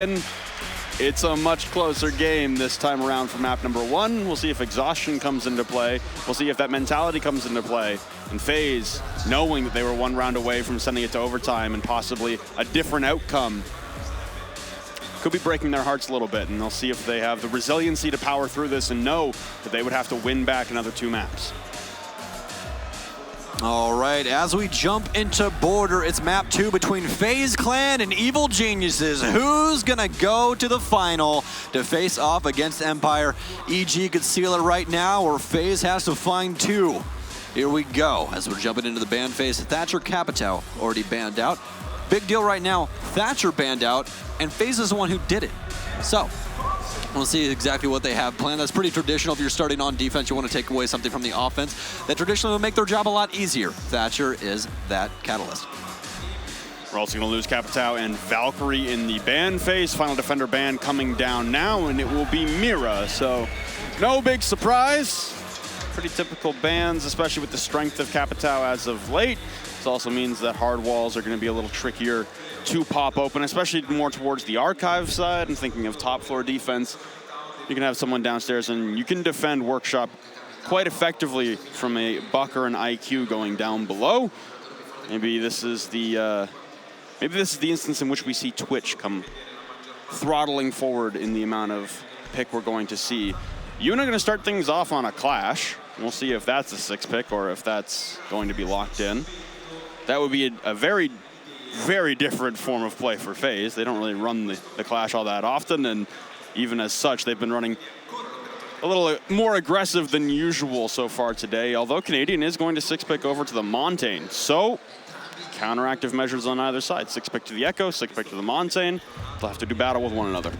And it's a much closer game this time around for map number 1. We'll see if exhaustion comes into play. We'll see if that mentality comes into play. And FaZe, knowing that they were 1 round away from sending it to overtime and possibly a different outcome, could be breaking their hearts a little bit. And they'll see if they have the resiliency to power through this and know that they would have to win back another 2 maps. All right, as we jump into Border, it's map 2 between FaZe Clan and Evil Geniuses. Who's gonna go to the final to face off against Empire? EG could seal it right now, or FaZe has to find 2. Here we go, as we're jumping into the ban phase. Thatcher Capitao already banned out. Big deal right now, Thatcher banned out, and FaZe is the one who did it. So, we'll see exactly what they have planned. That's pretty traditional. If you're starting on defense, you want to take away something from the offense. That traditionally will make their job a lot easier. Thatcher is that catalyst. We're also going to lose Capitao and Valkyrie in the ban phase. Final defender ban coming down now, and it will be Mira. So, no big surprise. Pretty typical bans, especially with the strength of Capitao as of late. This also means that hard walls are going to be a little trickier to pop open, especially more towards the archive side. I'm thinking of top floor defense. You can have someone downstairs and you can defend Workshop quite effectively from a Buck or an IQ going down below. Maybe this is the instance in which we see Twitch come throttling forward in the amount of pick we're going to see. Yuna going to start things off on a clash. We'll see if that's a 6 pick or if that's going to be locked in. That would be a very, very different form of play for FaZe. They don't really run the clash all that often, and even as such, they've been running a little more aggressive than usual so far today, although Canadian is going to 6 pick over to the Montaigne. So, counteractive measures on either side. 6 pick to the Echo, 6 pick to the Montaigne. They'll have to do battle with one another.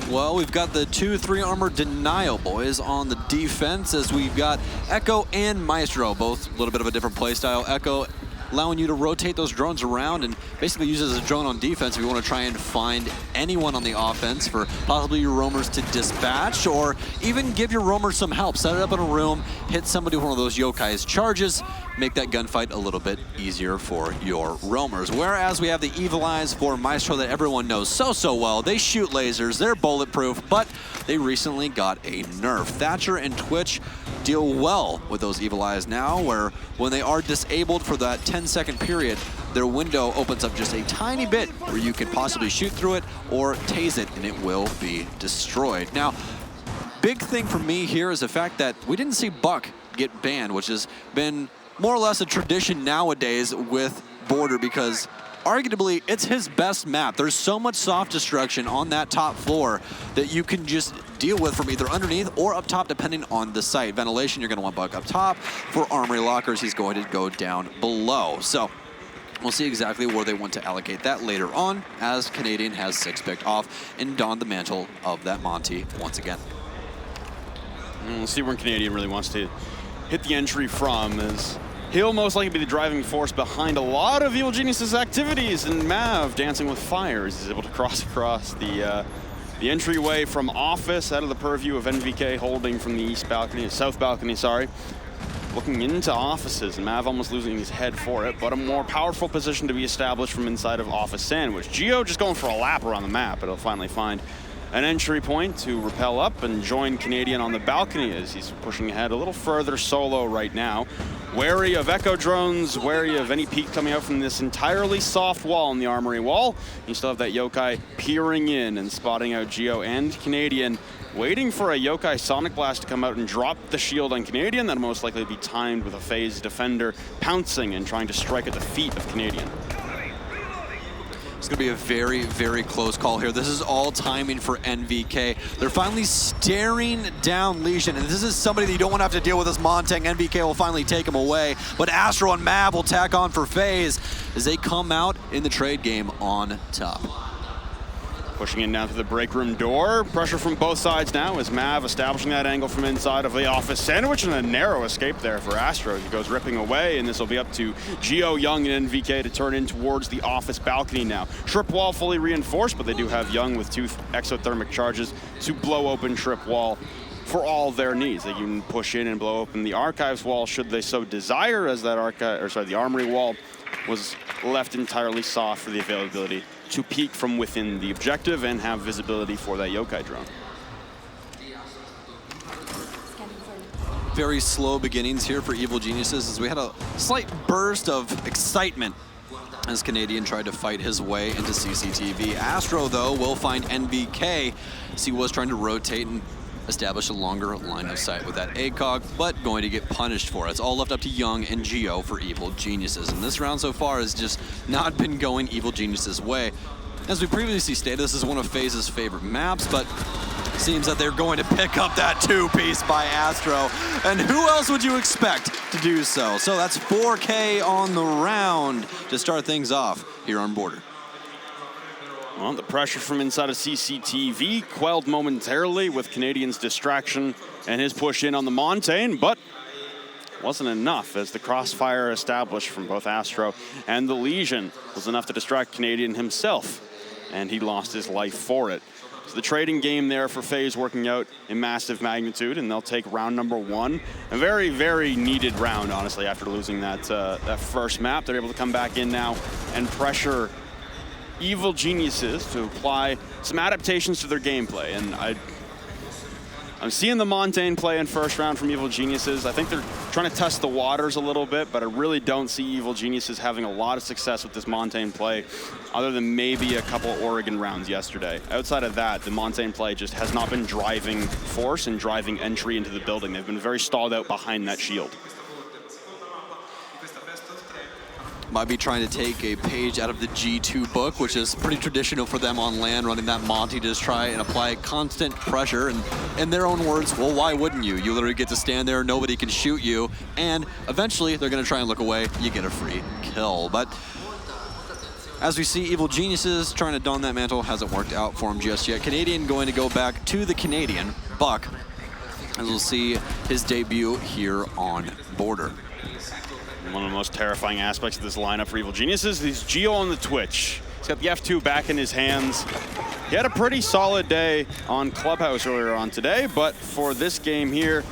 Well, we've got the 2-3 armor denial, boys, on the defense, as we've got Echo and Maestro, both a little bit of a different play style. Echo allowing you to rotate those drones around and basically use it as a drone on defense if you want to try and find anyone on the offense for possibly your roamers to dispatch, or even give your roamers some help. Set it up in a room, hit somebody with one of those yokai's charges, make that gunfight a little bit easier for your roamers. Whereas we have the Evil Eyes for Maestro that everyone knows so well. They shoot lasers, they're bulletproof, but they recently got a nerf. Thatcher and Twitch deal well with those Evil Eyes now, where when they are disabled for that 10-second period, their window opens up just a tiny bit where you can possibly shoot through it or tase it and it will be destroyed. Now, big thing for me here is the fact that we didn't see Buck get banned, which has been more or less a tradition nowadays with Border, because arguably it's his best map. There's so much soft destruction on that top floor that you can just deal with from either underneath or up top depending on the site. Ventilation, you're going to want Buck up top. For armory lockers, he's going to go down below. So we'll see exactly where they want to allocate that later on, as Canadian has 6 picked off and donned the mantle of that Monty once again. And we'll see where Canadian really wants to hit the entry from, as he'll most likely be the driving force behind a lot of Evil Genius's activities, and Mav dancing with fires is able to cross across the entryway from office out of the purview of NVK, holding from the south balcony, sorry. Looking into offices, and Mav almost losing his head for it, but a more powerful position to be established from inside of office sandwich. Geo just going for a lap around the map, but he'll finally find an entry point to rappel up and join Canadian on the balcony as he's pushing ahead a little further solo right now. Wary of echo drones, wary of any peek coming out from this entirely soft wall in the armory wall. You still have that yokai peering in and spotting out Geo and Canadian, waiting for a yokai Sonic Blast to come out and drop the shield on Canadian. That'll most likely be timed with a FaZe defender pouncing and trying to strike at the feet of Canadian. It's going to be a very, very close call here. This is all timing for NVK. They're finally staring down Legion, and this is somebody that you don't want to have to deal with as Montaigne. NVK will finally take him away, but Astro and Mav will tack on for FaZe as they come out in the trade game on top. Pushing in down to the break room door. Pressure from both sides now as Mav establishing that angle from inside of the office sandwich, and a narrow escape there for Astro. He goes ripping away, and this will be up to Geo, Young, and NVK to turn in towards the office balcony now. Trip wall fully reinforced, but they do have Young with 2 exothermic charges to blow open trip wall for all their needs. They can push in and blow open the archives wall should they so desire, as that the armory wall was left entirely soft for the availability to peek from within the objective and have visibility for that yokai drone. Very slow beginnings here for Evil Geniuses as we had a slight burst of excitement as Canadian tried to fight his way into CCTV. Astro, though, will find NVK as he was trying to rotate and establish a longer line of sight with that ACOG, but going to get punished for it. It's all left up to Young and Geo for Evil Geniuses. And this round so far has just not been going Evil Geniuses' way. As we previously stated, this is one of FaZe's favorite maps, but seems that they're going to pick up that two-piece by Astro. And who else would you expect to do so? So that's 4K on the round to start things off here on Border. Well, the pressure from inside of CCTV quelled momentarily with Canadian's distraction and his push in on the Montaigne, but wasn't enough as the crossfire established from both Astro and the Legion was enough to distract Canadian himself, and he lost his life for it. So the trading game there for FaZe working out in massive magnitude, and they'll take round number 1. A very, very needed round, honestly, after losing that first map. They're able to come back in now and pressure Evil Geniuses to apply some adaptations to their gameplay. And I'm seeing the Montaigne play in first round from Evil Geniuses. I think they're trying to test the waters a little bit, but I really don't see Evil Geniuses having a lot of success with this Montaigne play, other than maybe a couple Oregon rounds yesterday. Outside of that, the Montaigne play just has not been driving force and driving entry into the building. They've been very stalled out behind that shield. Might be trying to take a page out of the G2 book, which is pretty traditional for them on land, running that Monty to just try and apply constant pressure. And in their own words, well, why wouldn't you? You literally get to stand there, nobody can shoot you, and eventually they're gonna try and look away, you get a free kill. But as we see, Evil Geniuses trying to don that mantle hasn't worked out for him just yet. Canadian going to go back to the Canadian, Buck, as we'll see his debut here on Border. One of the most terrifying aspects of this lineup for Evil Geniuses is Geo on the Twitch. He's got the F2 back in his hands. He had a pretty solid day on Clubhouse earlier on today, but for this game here,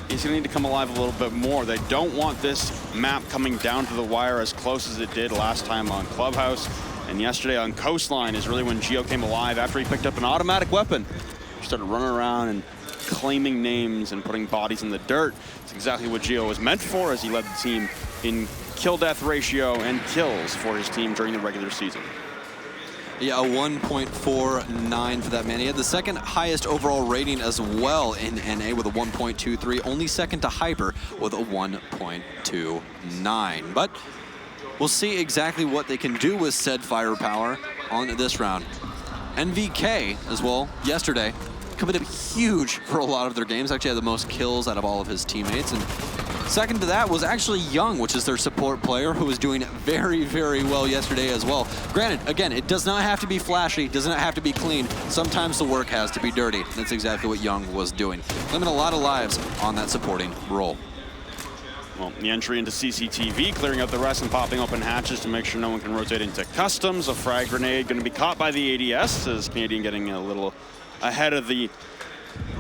he's gonna need to come alive a little bit more. They don't want this map coming down to the wire as close as it did last time on Clubhouse. And yesterday on Coastline is really when Geo came alive after he picked up an automatic weapon. He started running around and claiming names and putting bodies in the dirt. It's exactly what Geo was meant for, as he led the team in kill-death ratio and kills for his team during the regular season. Yeah, a 1.49 for that man. He had the second highest overall rating as well in NA with a 1.23, only second to Hyper with a 1.29. But we'll see exactly what they can do with said firepower on this round. NVK as well, yesterday, coming up huge for a lot of their games. Actually had the most kills out of all of his teammates. And second to that was actually Young, which is their support player, who was doing very, very well yesterday as well. Granted, again, it does not have to be flashy, does not have to be clean. Sometimes the work has to be dirty. That's exactly what Young was doing. Limiting a lot of lives on that supporting role. Well, the entry into CCTV, clearing out the rest and popping open hatches to make sure no one can rotate into customs. A frag grenade going to be caught by the ADS, as Canadian getting a little ahead of the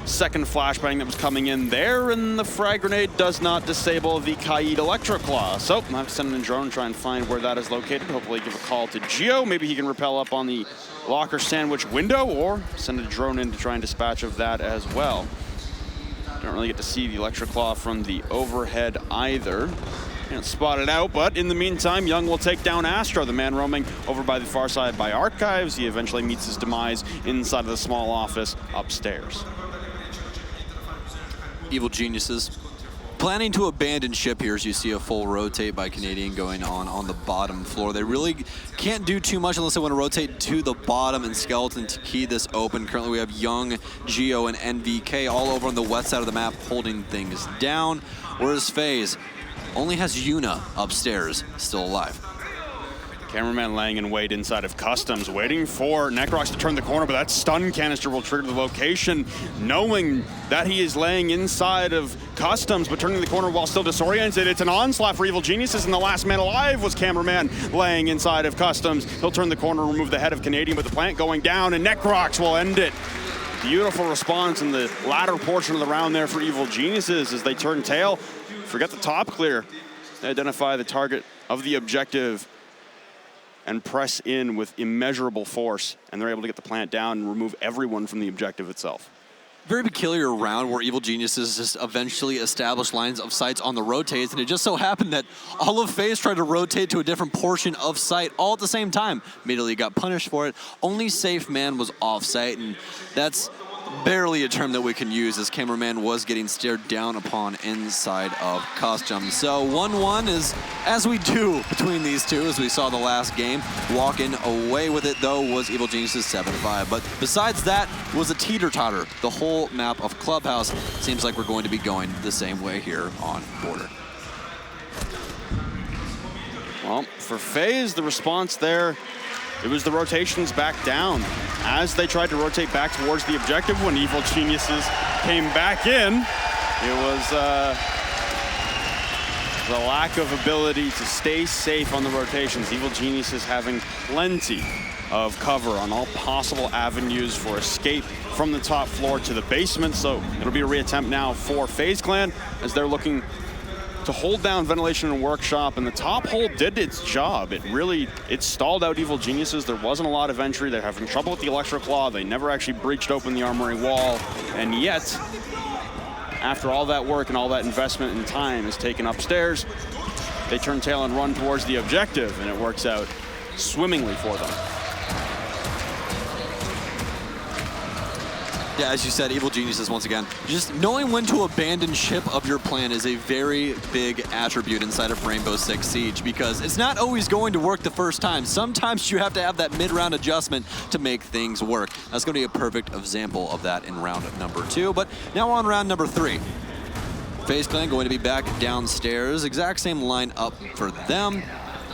second flashbang that was coming in there, and the frag grenade does not disable the Kaid Electro Claw. So I have to send in a drone and try and find where that is located. Hopefully give a call to Geo. Maybe he can rappel up on the locker sandwich window, or send a drone in to try and dispatch of that as well. Don't really get to see the Electro Claw from the overhead either. Can't spot it out, but in the meantime, Young will take down Astro, the man roaming over by the far side by Archives. He eventually meets his demise inside of the small office upstairs. Evil Geniuses planning to abandon ship here, as you see a full rotate by Canadian going on the bottom floor. They really can't do too much unless they want to rotate to the bottom and Skeleton to key this open. Currently we have Young, Geo, and NVK all over on the west side of the map holding things down, whereas FaZe only has Yuna upstairs, still alive. Cameraman laying in wait inside of Customs, waiting for Necrox to turn the corner, but that stun canister will trigger the location, knowing that he is laying inside of Customs, but turning the corner while still disoriented. It's an onslaught for Evil Geniuses, and the last man alive was Cameraman laying inside of Customs. He'll turn the corner, remove the head of Canadian, but the plant going down, and Necrox will end it. Beautiful response in the latter portion of the round there for Evil Geniuses as they turn tail. Forget the top clear. They identify the target of the objective and press in with immeasurable force, and they're able to get the plant down and remove everyone from the objective itself. Very peculiar round where Evil Geniuses just eventually established lines of sights on the rotates, and it just so happened that all of FaZe tried to rotate to a different portion of site all at the same time. Immediately got punished for it. Only Safe Man was off site, and that's barely a term that we can use, as Cameraman was getting stared down upon inside of Custom. So 1-1 is as we do between these two, as we saw the last game. Walking away with it, though, was Evil Geniuses 7-5. But besides that, was a teeter-totter. The whole map of Clubhouse seems like we're going to be going the same way here on Border. Well, for FaZe, the response there, it was the rotations back down. As they tried to rotate back towards the objective, when Evil Geniuses came back in, it was the lack of ability to stay safe on the rotations. Evil Geniuses having plenty of cover on all possible avenues for escape from the top floor to the basement. So it'll be a reattempt now for FaZe Clan as they're looking to hold down Ventilation and Workshop, and the top hole did its job. It stalled out Evil Geniuses. There wasn't a lot of entry. They're having trouble with the Electro Claw. They never actually breached open the armory wall, and yet, after all that work and all that investment and time is taken upstairs, they turn tail and run towards the objective, and it works out swimmingly for them. Yeah, as you said, Evil Geniuses, once again, just knowing when to abandon ship of your plan is a very big attribute inside of Rainbow6 Siege, because it's not always going to work the first time. Sometimes you have to have that mid-round adjustment to make things work. That's going to be a perfect example of that in round number 2. But now we're on round number 3. FaZe Clan going to be back downstairs. Exact same line up for them.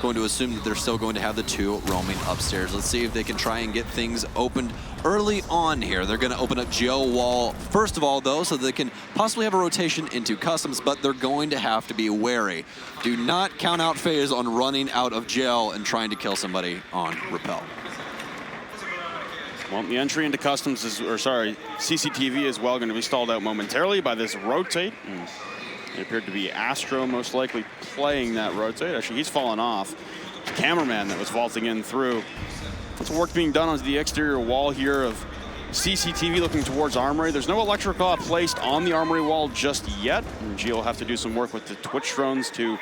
Going to assume that they're still going to have the 2 roaming upstairs. Let's see if they can try and get things opened early on here. They're going to open up Geo Wall first of all, though, so they can possibly have a rotation into Customs, but they're going to have to be wary. Do not count out FaZe on running out of gel and trying to kill somebody on Repel. Well, the entry into Customs is, CCTV as well, going to be stalled out momentarily by this rotate. It appeared to be Astro most likely playing that rotate. Actually, he's fallen off. Cameraman that was vaulting in through. Lots of work being done on the exterior wall here of CCTV looking towards Armory. There's no Electro Claw placed on the Armory wall just yet. And Gio will have to do some work with the Twitch drones to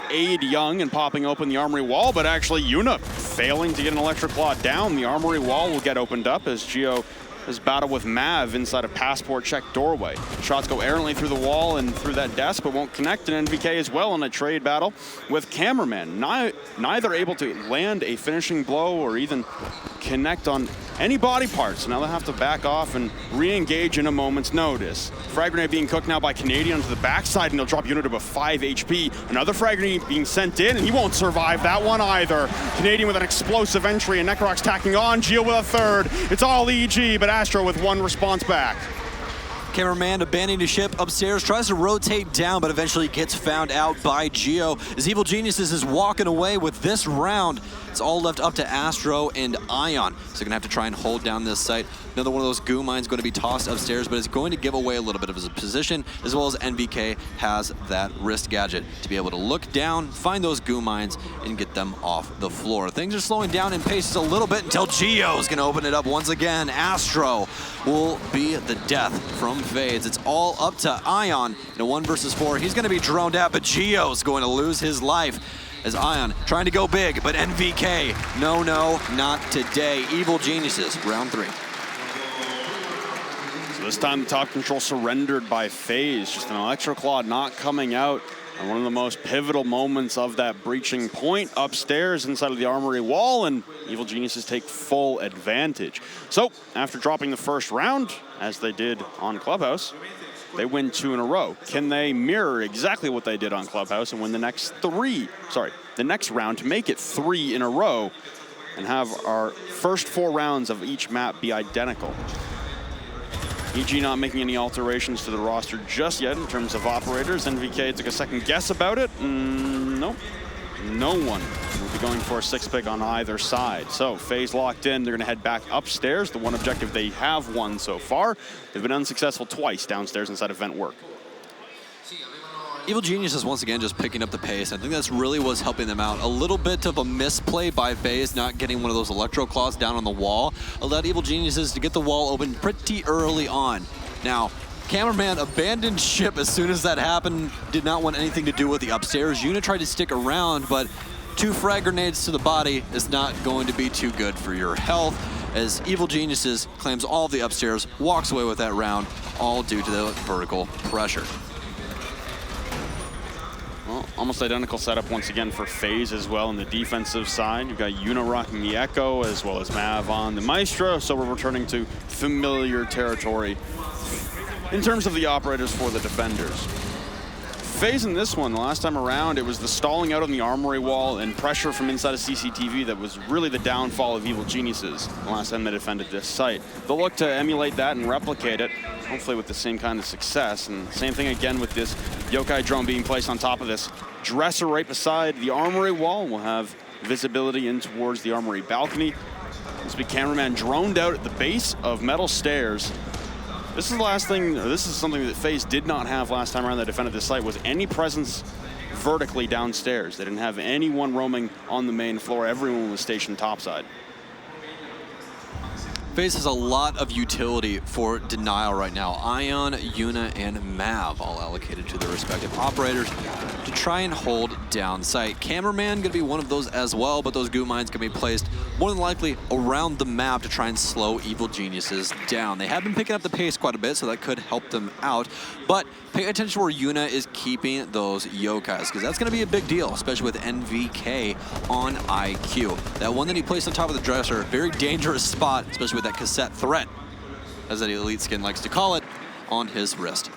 aid Young in popping open the Armory wall, but actually Yuna failing to get an Electro Claw down. The Armory wall will get opened up as Gio has battled with Mav inside a passport check doorway. Shots go errantly through the wall and through that desk, but won't connect, and NVK as well in a trade battle with Cameraman. Neither able to land a finishing blow or even connect on any body parts. Now they'll have to back off and re-engage in a moment's notice. Frag grenade being cooked now by Canadian onto the backside, and he'll drop Unit to 5 HP. Another frag grenade being sent in, and he won't survive that one either. Canadian with an explosive entry, and Necrox tacking on. Geo with a third. It's all EG, but Astro with one response back. Cameraman abandoning the ship upstairs, tries to rotate down, but eventually gets found out by Geo. As Evil Geniuses is walking away with this round, it's all left up to Astro and Ion. So they're gonna have to try and hold down this site. Another one of those goo mines going to be tossed upstairs, but it's going to give away a little bit of his position, as well as NVK has that wrist gadget to be able to look down, find those goo mines, and get them off the floor. Things are slowing down in pace a little bit until Geo's gonna open it up once again. Astro will be the death from FaZe. It's all up to Ion in a 1 versus 4. He's gonna be droned out, but Geo's going to lose his life as Ion trying to go big, but NVK, no, not today. Evil Geniuses, round 3. So this time the top control surrendered by FaZe. Just an Electro Claw not coming out. And one of the most pivotal moments of that breaching point upstairs inside of the Armory wall, and Evil Geniuses take full advantage. So after dropping the first round, as they did on Clubhouse, they win 2 in a row. Can they mirror exactly what they did on Clubhouse and win the next round to make it 3 in a row and have our first 4 rounds of each map be identical? EG not making any alterations to the roster just yet in terms of operators. NVK took a second guess about it. Nope. No one will be going for a 6-pick on either side. So FaZe locked in. They're going to head back upstairs. The one objective they have won so far. They've been unsuccessful twice downstairs inside of vent work. Evil Genius is once again just picking up the pace. I think that's really what's helping them out. A little bit of a misplay by FaZe, not getting one of those electro claws down on the wall, allowed Evil Geniuses to get the wall open pretty early on. Now, Cameraman abandoned ship as soon as that happened, did not want anything to do with the upstairs. Yuna tried to stick around, but 2 frag grenades to the body is not going to be too good for your health, as Evil Geniuses claims all of the upstairs, walks away with that round, all due to the vertical pressure. Well, almost identical setup once again for FaZe as well on the defensive side. You've got Yuna rocking the Echo as well as Mav on the Maestro, so we're returning to familiar territory in terms of the operators for the defenders. FaZe in this one, the last time around, it was the stalling out on the armory wall and pressure from inside of CCTV that was really the downfall of Evil Geniuses the last time they defended this site. They'll look to emulate that and replicate it, hopefully with the same kind of success. And same thing again with this yokai drone being placed on top of this dresser right beside the armory wall. We'll have visibility in towards the armory balcony. This big cameraman droned out at the base of metal stairs. This is the last thing, or this is something that FaZe did not have last time around they defended this site, was any presence vertically downstairs. They didn't have anyone roaming on the main floor. Everyone was stationed topside. FaZe has a lot of utility for denial right now. Ion, Yuna, and Mav all allocated to their respective operators to try and hold down site. Cameraman gonna be one of those as well, but those goo mines can be placed more than likely around the map to try and slow Evil Geniuses down. They have been picking up the pace quite a bit, so that could help them out. But pay attention where Yuna is keeping those yokais, because that's gonna be a big deal, especially with NVK on IQ. That one that he placed on top of the dresser, very dangerous spot, especially with that cassette threat, as that elite skin likes to call it, on his wrist.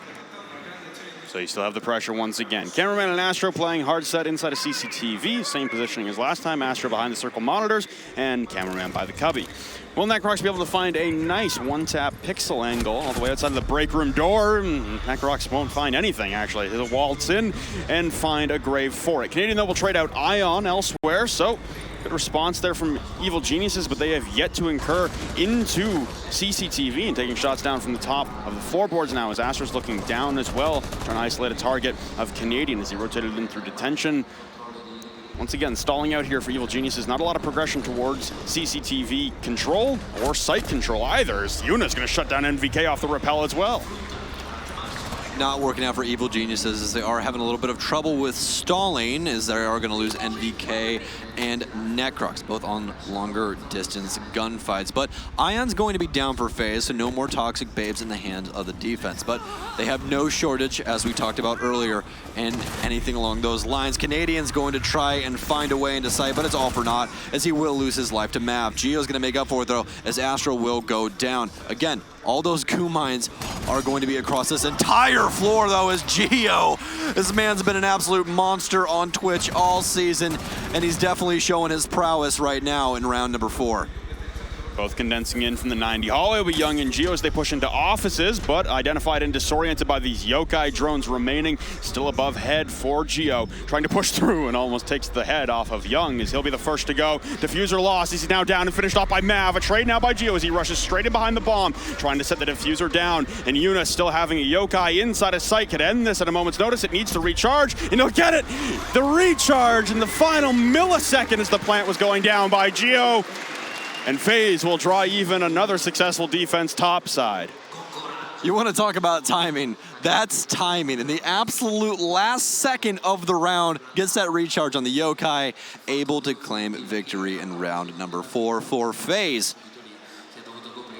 So you still have the pressure once again. Cameraman and Astro playing hard set inside of CCTV. Same positioning as last time. Astro behind the circle monitors and Cameraman by the cubby. Will Necrox be able to find a nice one-tap pixel angle all the way outside of the break room door? Necrox won't find anything, actually. He'll waltz in and find a grave for it. Canadian, though, will trade out Ion elsewhere, so good response there from Evil Geniuses, but they have yet to incur into CCTV and taking shots down from the top of the floorboards now as Astro's looking down as well, trying to isolate a target of Canadian as he rotated in through detention. Once again, stalling out here for Evil Geniuses. Not a lot of progression towards CCTV control or site control either, as Yuna's going to shut down NVK off the rappel as well. Not working out for Evil Geniuses, as they are having a little bit of trouble with stalling, as they are going to lose NVK and Necrox, both on longer distance gunfights. But Ion's going to be down for FaZe, so no more toxic babes in the hands of the defense. But they have no shortage, as we talked about earlier, and anything along those lines. Canadian's going to try and find a way into sight, but it's all for naught, as he will lose his life to Mav. Gio's going to make up for it, though, as Astro will go down. Again, all those goo mines are going to be across this entire floor, though, as Gio, this man's been an absolute monster on Twitch all season, and he's definitely showing his prowess right now in round number 4. Both condensing in from the 90 hallway with Young and Gio as they push into offices, but identified and disoriented by these yokai drones remaining. Still above head for Gio, trying to push through and almost takes the head off of Young as he'll be the first to go. Diffuser lost as he's now down and finished off by Mav. A trade now by Gio as he rushes straight in behind the bomb, trying to set the diffuser down. And Yuna still having a yokai inside of sight could end this at a moment's notice. It needs to recharge, and he'll get it. The recharge in the final millisecond as the plant was going down by Gio. And FaZe will draw even another successful defense topside. You want to talk about timing? That's timing. In the absolute last second of the round, gets that recharge on the yokai, able to claim victory in round number 4 for FaZe.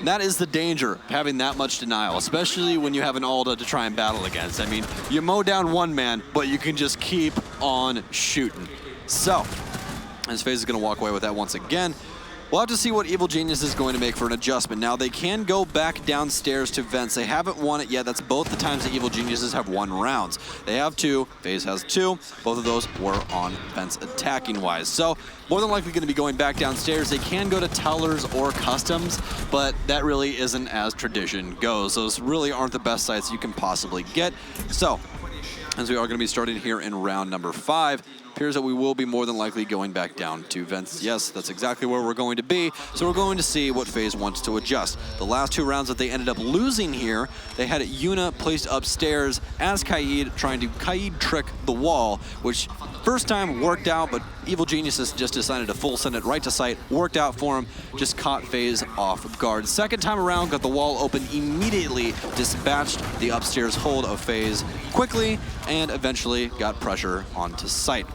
That is the danger of having that much denial, especially when you have an Alda to try and battle against. I mean, you mow down one man, but you can just keep on shooting. So, as FaZe is going to walk away with that once again. We'll have to see what Evil Genius is going to make for an adjustment. Now, they can go back downstairs to vents. They haven't won it yet. That's both the times that Evil Geniuses have won rounds. They have 2. FaZe has 2. Both of those were on vents attacking-wise. So, more than likely going to be going back downstairs. They can go to tellers or customs, but that really isn't as tradition goes. Those really aren't the best sites you can possibly get. So, as we are going to be starting here in round number 5. Appears that we will be more than likely going back down to vents. Yes, that's exactly where we're going to be. So we're going to see what FaZe wants to adjust. The last 2 rounds that they ended up losing here, they had Yuna placed upstairs as Kaid, trying to Kaid trick the wall, which first time worked out, but Evil Geniuses just decided to full send it right to sight. Worked out for him, just caught FaZe off guard. Second time around, got the wall open immediately, dispatched the upstairs hold of FaZe quickly, and eventually got pressure onto sight.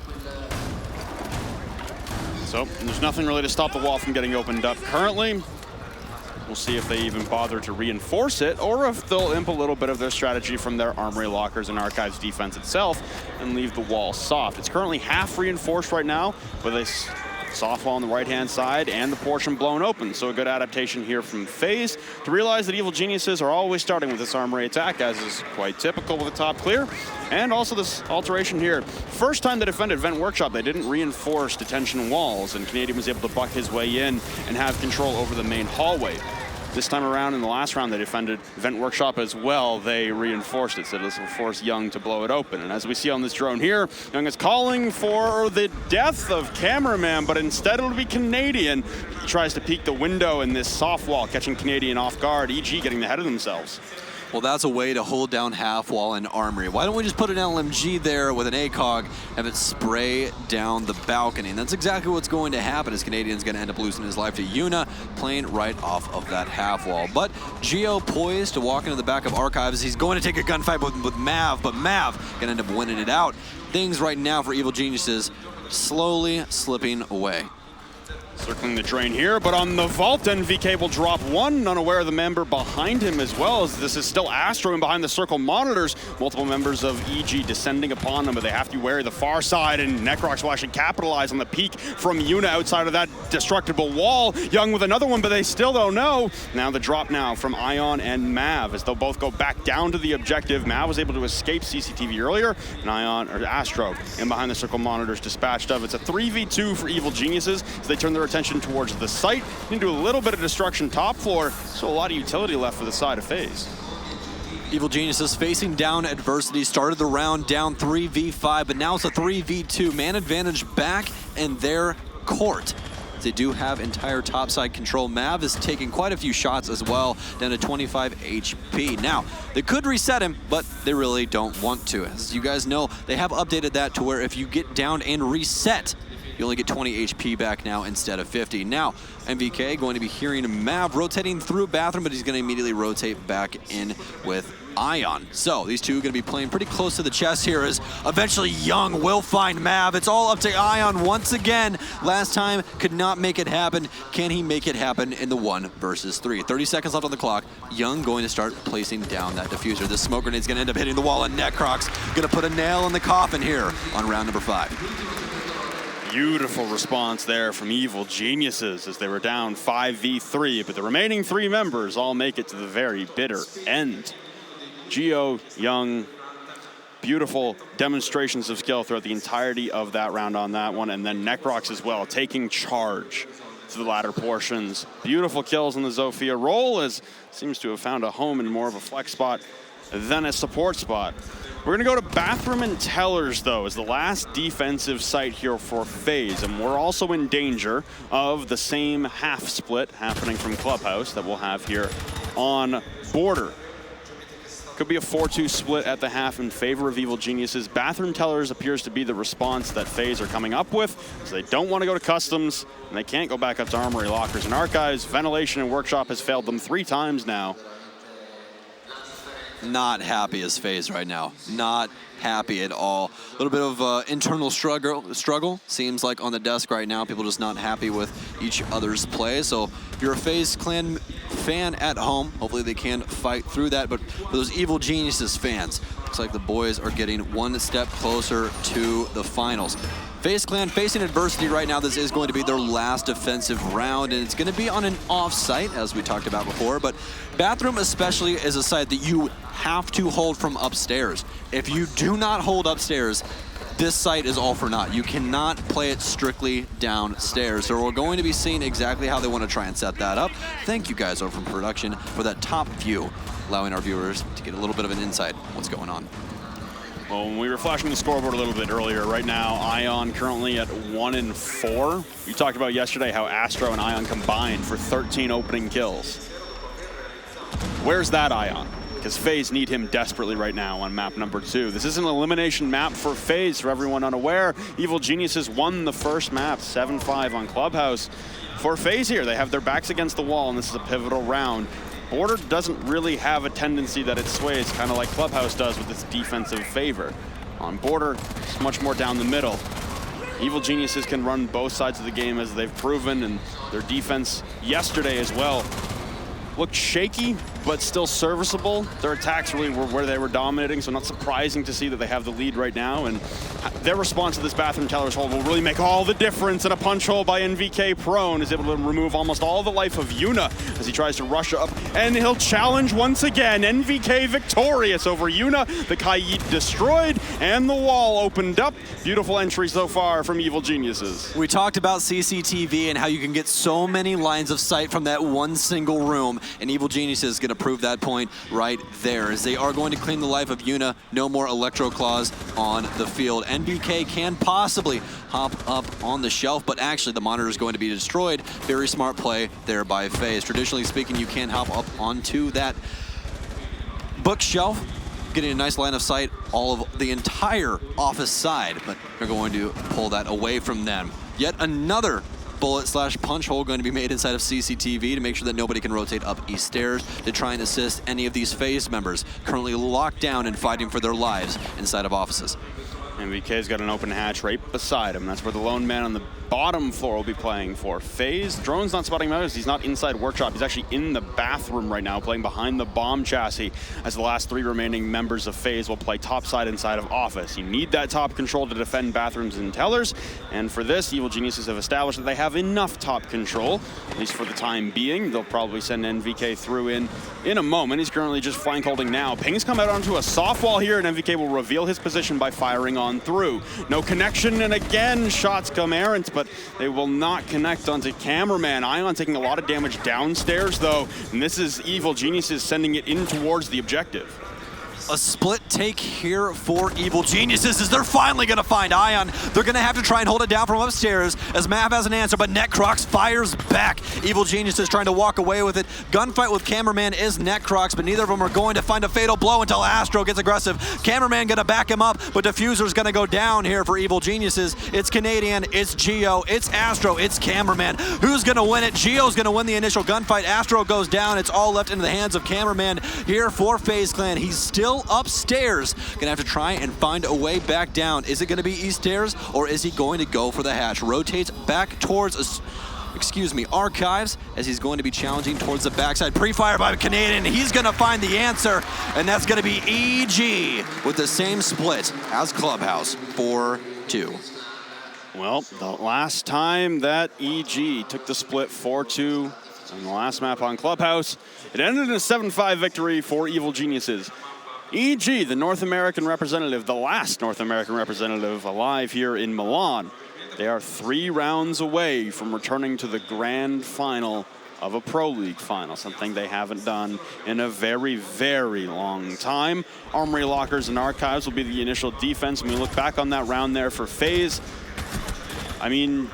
So there's nothing really to stop the wall from getting opened up currently. We'll see if they even bother to reinforce it, or if they'll imp a little bit of their strategy from their armory lockers and archives defense itself and leave the wall soft. It's currently half reinforced right now, with a soft wall on the right-hand side and the portion blown open. So a good adaptation here from FaZe to realize that Evil Geniuses are always starting with this armory attack, as is quite typical with the top clear. And also this alteration here. First time they defended Vent Workshop, they didn't reinforce detention walls, and Canadian was able to buck his way in and have control over the main hallway. This time around, in the last round, they defended Vent Workshop as well. They reinforced it, so this will force Young to blow it open. And as we see on this drone here, Young is calling for the death of Cameraman, but instead it'll be Canadian. He tries to peek the window in this soft wall, catching Canadian off guard, EG getting ahead of themselves. Well, that's a way to hold down half wall and armory. Why don't we just put an LMG there with an ACOG, have it spray down the balcony? And that's exactly what's going to happen, as Canadian's going to end up losing his life to Yuna, playing right off of that half wall. But Geo poised to walk into the back of Archives. He's going to take a gunfight with Mav, but Mav going to end up winning it out. Things right now for Evil Geniuses slowly slipping away. Circling the drain here, but on the vault, NVK will drop one, unaware of the member behind him as well, as this is still Astro in behind the circle monitors. Multiple members of EG descending upon them, but they have to wary the far side, and Necrox will actually capitalize on the peek from Yuna outside of that destructible wall. Young with another one, but they still don't know. Now the drop now from Ion and Mav, as they'll both go back down to the objective. Mav was able to escape CCTV earlier, and Astro in behind the circle monitors dispatched of. It's a 3v2 for Evil Geniuses, as they turn their attention towards the site. Need to do a little bit of destruction top floor, so a lot of utility left for the side of FaZe. Evil Geniuses facing down adversity, started the round down 3v5, but now it's a 3v2. Man advantage back in their court. They do have entire topside control. Mav is taking quite a few shots as well, down to 25 HP. Now, they could reset him, but they really don't want to. As you guys know, they have updated that to where if you get down and reset, you only get 20 HP back now instead of 50. Now, MVK going to be hearing Mav rotating through bathroom, but he's going to immediately rotate back in with Ion. So these two are going to be playing pretty close to the chest here, as eventually Young will find Mav. It's all up to Ion once again. Last time could not make it happen. Can he make it happen in the 1 versus 3? 30 seconds left on the clock. Young going to start placing down that diffuser. This smoke grenade's going to end up hitting the wall, and Necrox going to put a nail in the coffin here on round number 5. Beautiful response there from Evil Geniuses, as they were down 5v3, but the remaining 3 members all make it to the very bitter end. Geo, Young, beautiful demonstrations of skill throughout the entirety of that round on that one, and then Necrox as well, taking charge to the latter portions. Beautiful kills on the Zofia roll, as seems to have found a home in more of a flex spot than a support spot. We're going to go to Bathroom and Tellers, though, as the last defensive site here for FaZe. And we're also in danger of the same half split happening from Clubhouse that we'll have here on Border. Could be a 4-2 split at the half in favor of Evil Geniuses. Bathroom Tellers appears to be the response that FaZe are coming up with, so they don't want to go to Customs, and they can't go back up to Armory, Lockers, and Archives. Ventilation and Workshop has failed them 3 times now. Not happy as FaZe right now. Not happy at all. A little bit of internal struggle seems like on the desk right now. People just not happy with each other's play. So if you're a FaZe Clan fan at home, hopefully they can fight through that. But for those Evil Geniuses fans, looks like the boys are getting one step closer to the finals. FaZe Clan facing adversity right now. This is going to be their last defensive round, and it's going to be on an off-site, as we talked about before. But Bathroom especially is a site that you have to hold from upstairs. If you do not hold upstairs, this site is all for naught. You cannot play it strictly downstairs. So we're going to be seeing exactly how they want to try and set that up. Thank you guys over from production for that top view, allowing our viewers to get a little bit of an insight on what's going on. Well, when we were flashing the scoreboard a little bit earlier, right now, Ion currently at 1-4. You talked about yesterday how Astro and Ion combined for 13 opening kills. Where's that Ion? Because FaZe need him desperately right now on map number 2. This is an elimination map for FaZe, for everyone unaware. Evil Geniuses won the first map, 7-5 on Clubhouse. For FaZe here, they have their backs against the wall, and this is a pivotal round. Border doesn't really have a tendency that it sways, kind of like Clubhouse does with its defensive favor. On Border, it's much more down the middle. Evil Geniuses can run both sides of the game as they've proven, and their defense yesterday as well looked shaky, but still serviceable. Their attacks really were where they were dominating, so not surprising to see that they have the lead right now. And their response to this bathroom teller's hold will really make all the difference. And a punch hole by NVK prone is able to remove almost all the life of Yuna as he tries to rush up, and he'll challenge once again. NVK victorious over Yuna. The Kaid destroyed, and the wall opened up. Beautiful entry so far from Evil Geniuses. We talked about CCTV and how you can get so many lines of sight from that one single room, and Evil Geniuses is going to prove that point right there, as they are going to claim the life of Yuna. No more Electro Claws on the field. NBK can possibly hop up on the shelf, but actually the monitor is going to be destroyed. Very smart play there by FaZe. Traditionally speaking, you can hop up onto that bookshelf, getting a nice line of sight all of the entire office side, but they're going to pull that away from them. Yet another bullet/punch hole going to be made inside of CCTV to make sure that nobody can rotate up east stairs to try and assist any of these FaZe members currently locked down and fighting for their lives inside of offices. MVK's got an open hatch right beside him. That's where the lone man on the bottom floor will be playing for FaZe. Drone's not spotting him out as he's not inside workshop. He's actually in the bathroom right now, playing behind the bomb chassis, as the last 3 remaining members of FaZe will play topside inside of office. You need that top control to defend bathrooms and tellers, and for this, Evil Geniuses have established that they have enough top control, at least for the time being. They'll probably send NVK through in a moment. He's currently just flank holding now. Ping's come out onto a soft wall here, and NVK will reveal his position by firing on through. No connection, and again, shots come errant, but they will not connect onto Cameraman. Ion taking a lot of damage downstairs, though, and this is Evil Geniuses sending it in towards the objective. A split take here for Evil Geniuses as they're finally going to find Ion. They're going to have to try and hold it down from upstairs as Mav has an answer, but Netcrox fires back. Evil Geniuses trying to walk away with it. Gunfight with Cameraman is Netcrox, but neither of them are going to find a fatal blow until Astro gets aggressive. Cameraman going to back him up, but Diffuser's going to go down here for Evil Geniuses. It's Canadian, it's Geo, it's Astro, it's Cameraman. Who's going to win it? Geo's going to win the initial gunfight. Astro goes down. It's all left into the hands of Cameraman here for FaZe Clan. He's still upstairs. Gonna have to try and find a way back down. Is it gonna be east stairs, or is he going to go for the hatch? Rotates back towards, Archives, as he's going to be challenging towards the backside. Pre-fire by Canadian. He's gonna find the answer, and that's gonna be EG with the same split as Clubhouse, 4-2. Well, the last time that EG took the split 4-2 on the last map on Clubhouse, it ended in a 7-5 victory for Evil Geniuses. EG, the North American representative, the last North American representative alive here in Milan. They are 3 rounds away from returning to the grand final of a Pro League final, something they haven't done in a very, very long time. Armory Lockers and Archives will be the initial defense. When we look back on that round there for FaZe, I mean,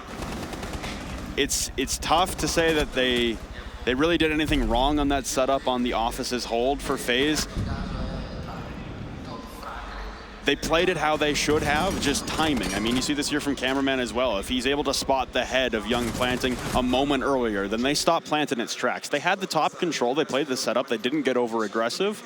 it's tough to say that they really did anything wrong on that setup on the office's hold for FaZe. They played it how they should have, just timing. I mean, you see this here from Cameraman as well. If he's able to spot the head of Young planting a moment earlier, then they stop planting its tracks. They had the top control. They played the setup. They didn't get over aggressive.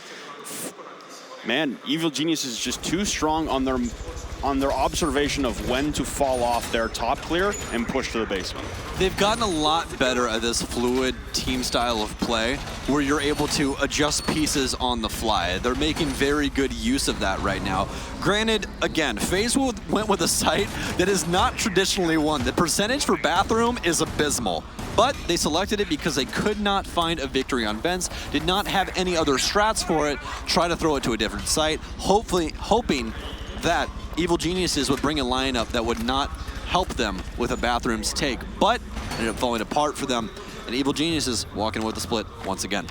Man, Evil Genius is just too strong on their observation of when to fall off their top clear and push to the basement. They've gotten a lot better at this fluid team style of play where you're able to adjust pieces on the fly. They're making very good use of that right now. Granted, again, FaZe went with a site that is not traditionally one. The percentage for bathroom is abysmal, but they selected it because they could not find a victory on vents, did not have any other strats for it, try to throw it to a different site, hoping that Evil Geniuses would bring a lineup that would not help them with a bathroom's take, but ended up falling apart for them, and Evil Geniuses walking with the split once again.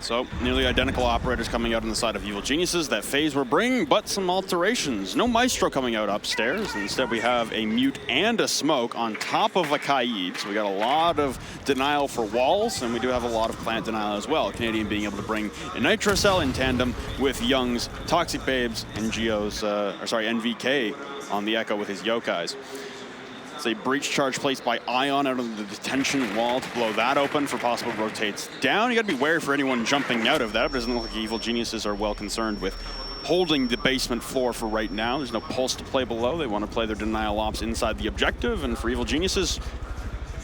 So, nearly identical operators coming out on the side of Evil Geniuses that FaZe were bringing, but some alterations. No Maestro coming out upstairs. Instead, we have a Mute and a Smoke on top of a Kaid. So we got a lot of denial for walls, and we do have a lot of plant denial as well. Canadian being able to bring a Nitro Cell in tandem with Young's Toxic Babes and Geo's, NVK on the Echo with his Yokais. It's a breach charge placed by Ion out of the detention wall to blow that open for possible rotates down. You gotta be wary for anyone jumping out of that, but it doesn't look like Evil Geniuses are well concerned with holding the basement floor for right now. There's no pulse to play below. They want to play their denial ops inside the objective, and for Evil Geniuses,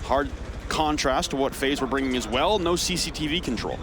hard contrast to what FaZe were bringing as well, no CCTV control.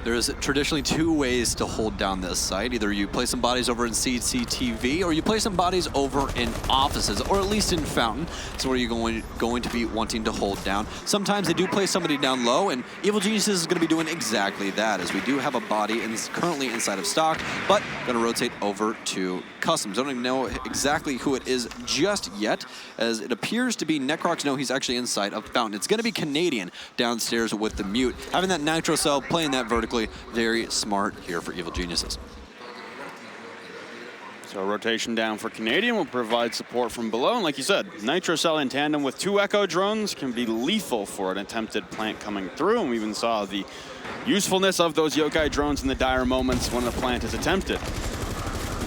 There's traditionally two ways to hold down this site. Either you play some bodies over in CCTV, or you play some bodies over in offices, or at least in Fountain. So where you're going to be wanting to hold down. Sometimes they do play somebody down low, and Evil Geniuses is going to be doing exactly that, as we do have a body currently inside of stock, but going to rotate over to Customs. I don't even know exactly who it is just yet, as it appears to be Necrox. No, he's actually inside of Fountain. It's going to be Canadian downstairs with the Mute. Having that Nitro Cell, playing that vertically, very smart here for Evil Geniuses. So rotation down for Canadian will provide support from below. And like you said, Nitro Cell in tandem with 2 Echo drones can be lethal for an attempted plant coming through. And we even saw the usefulness of those Yokai drones in the dire moments when the plant is attempted.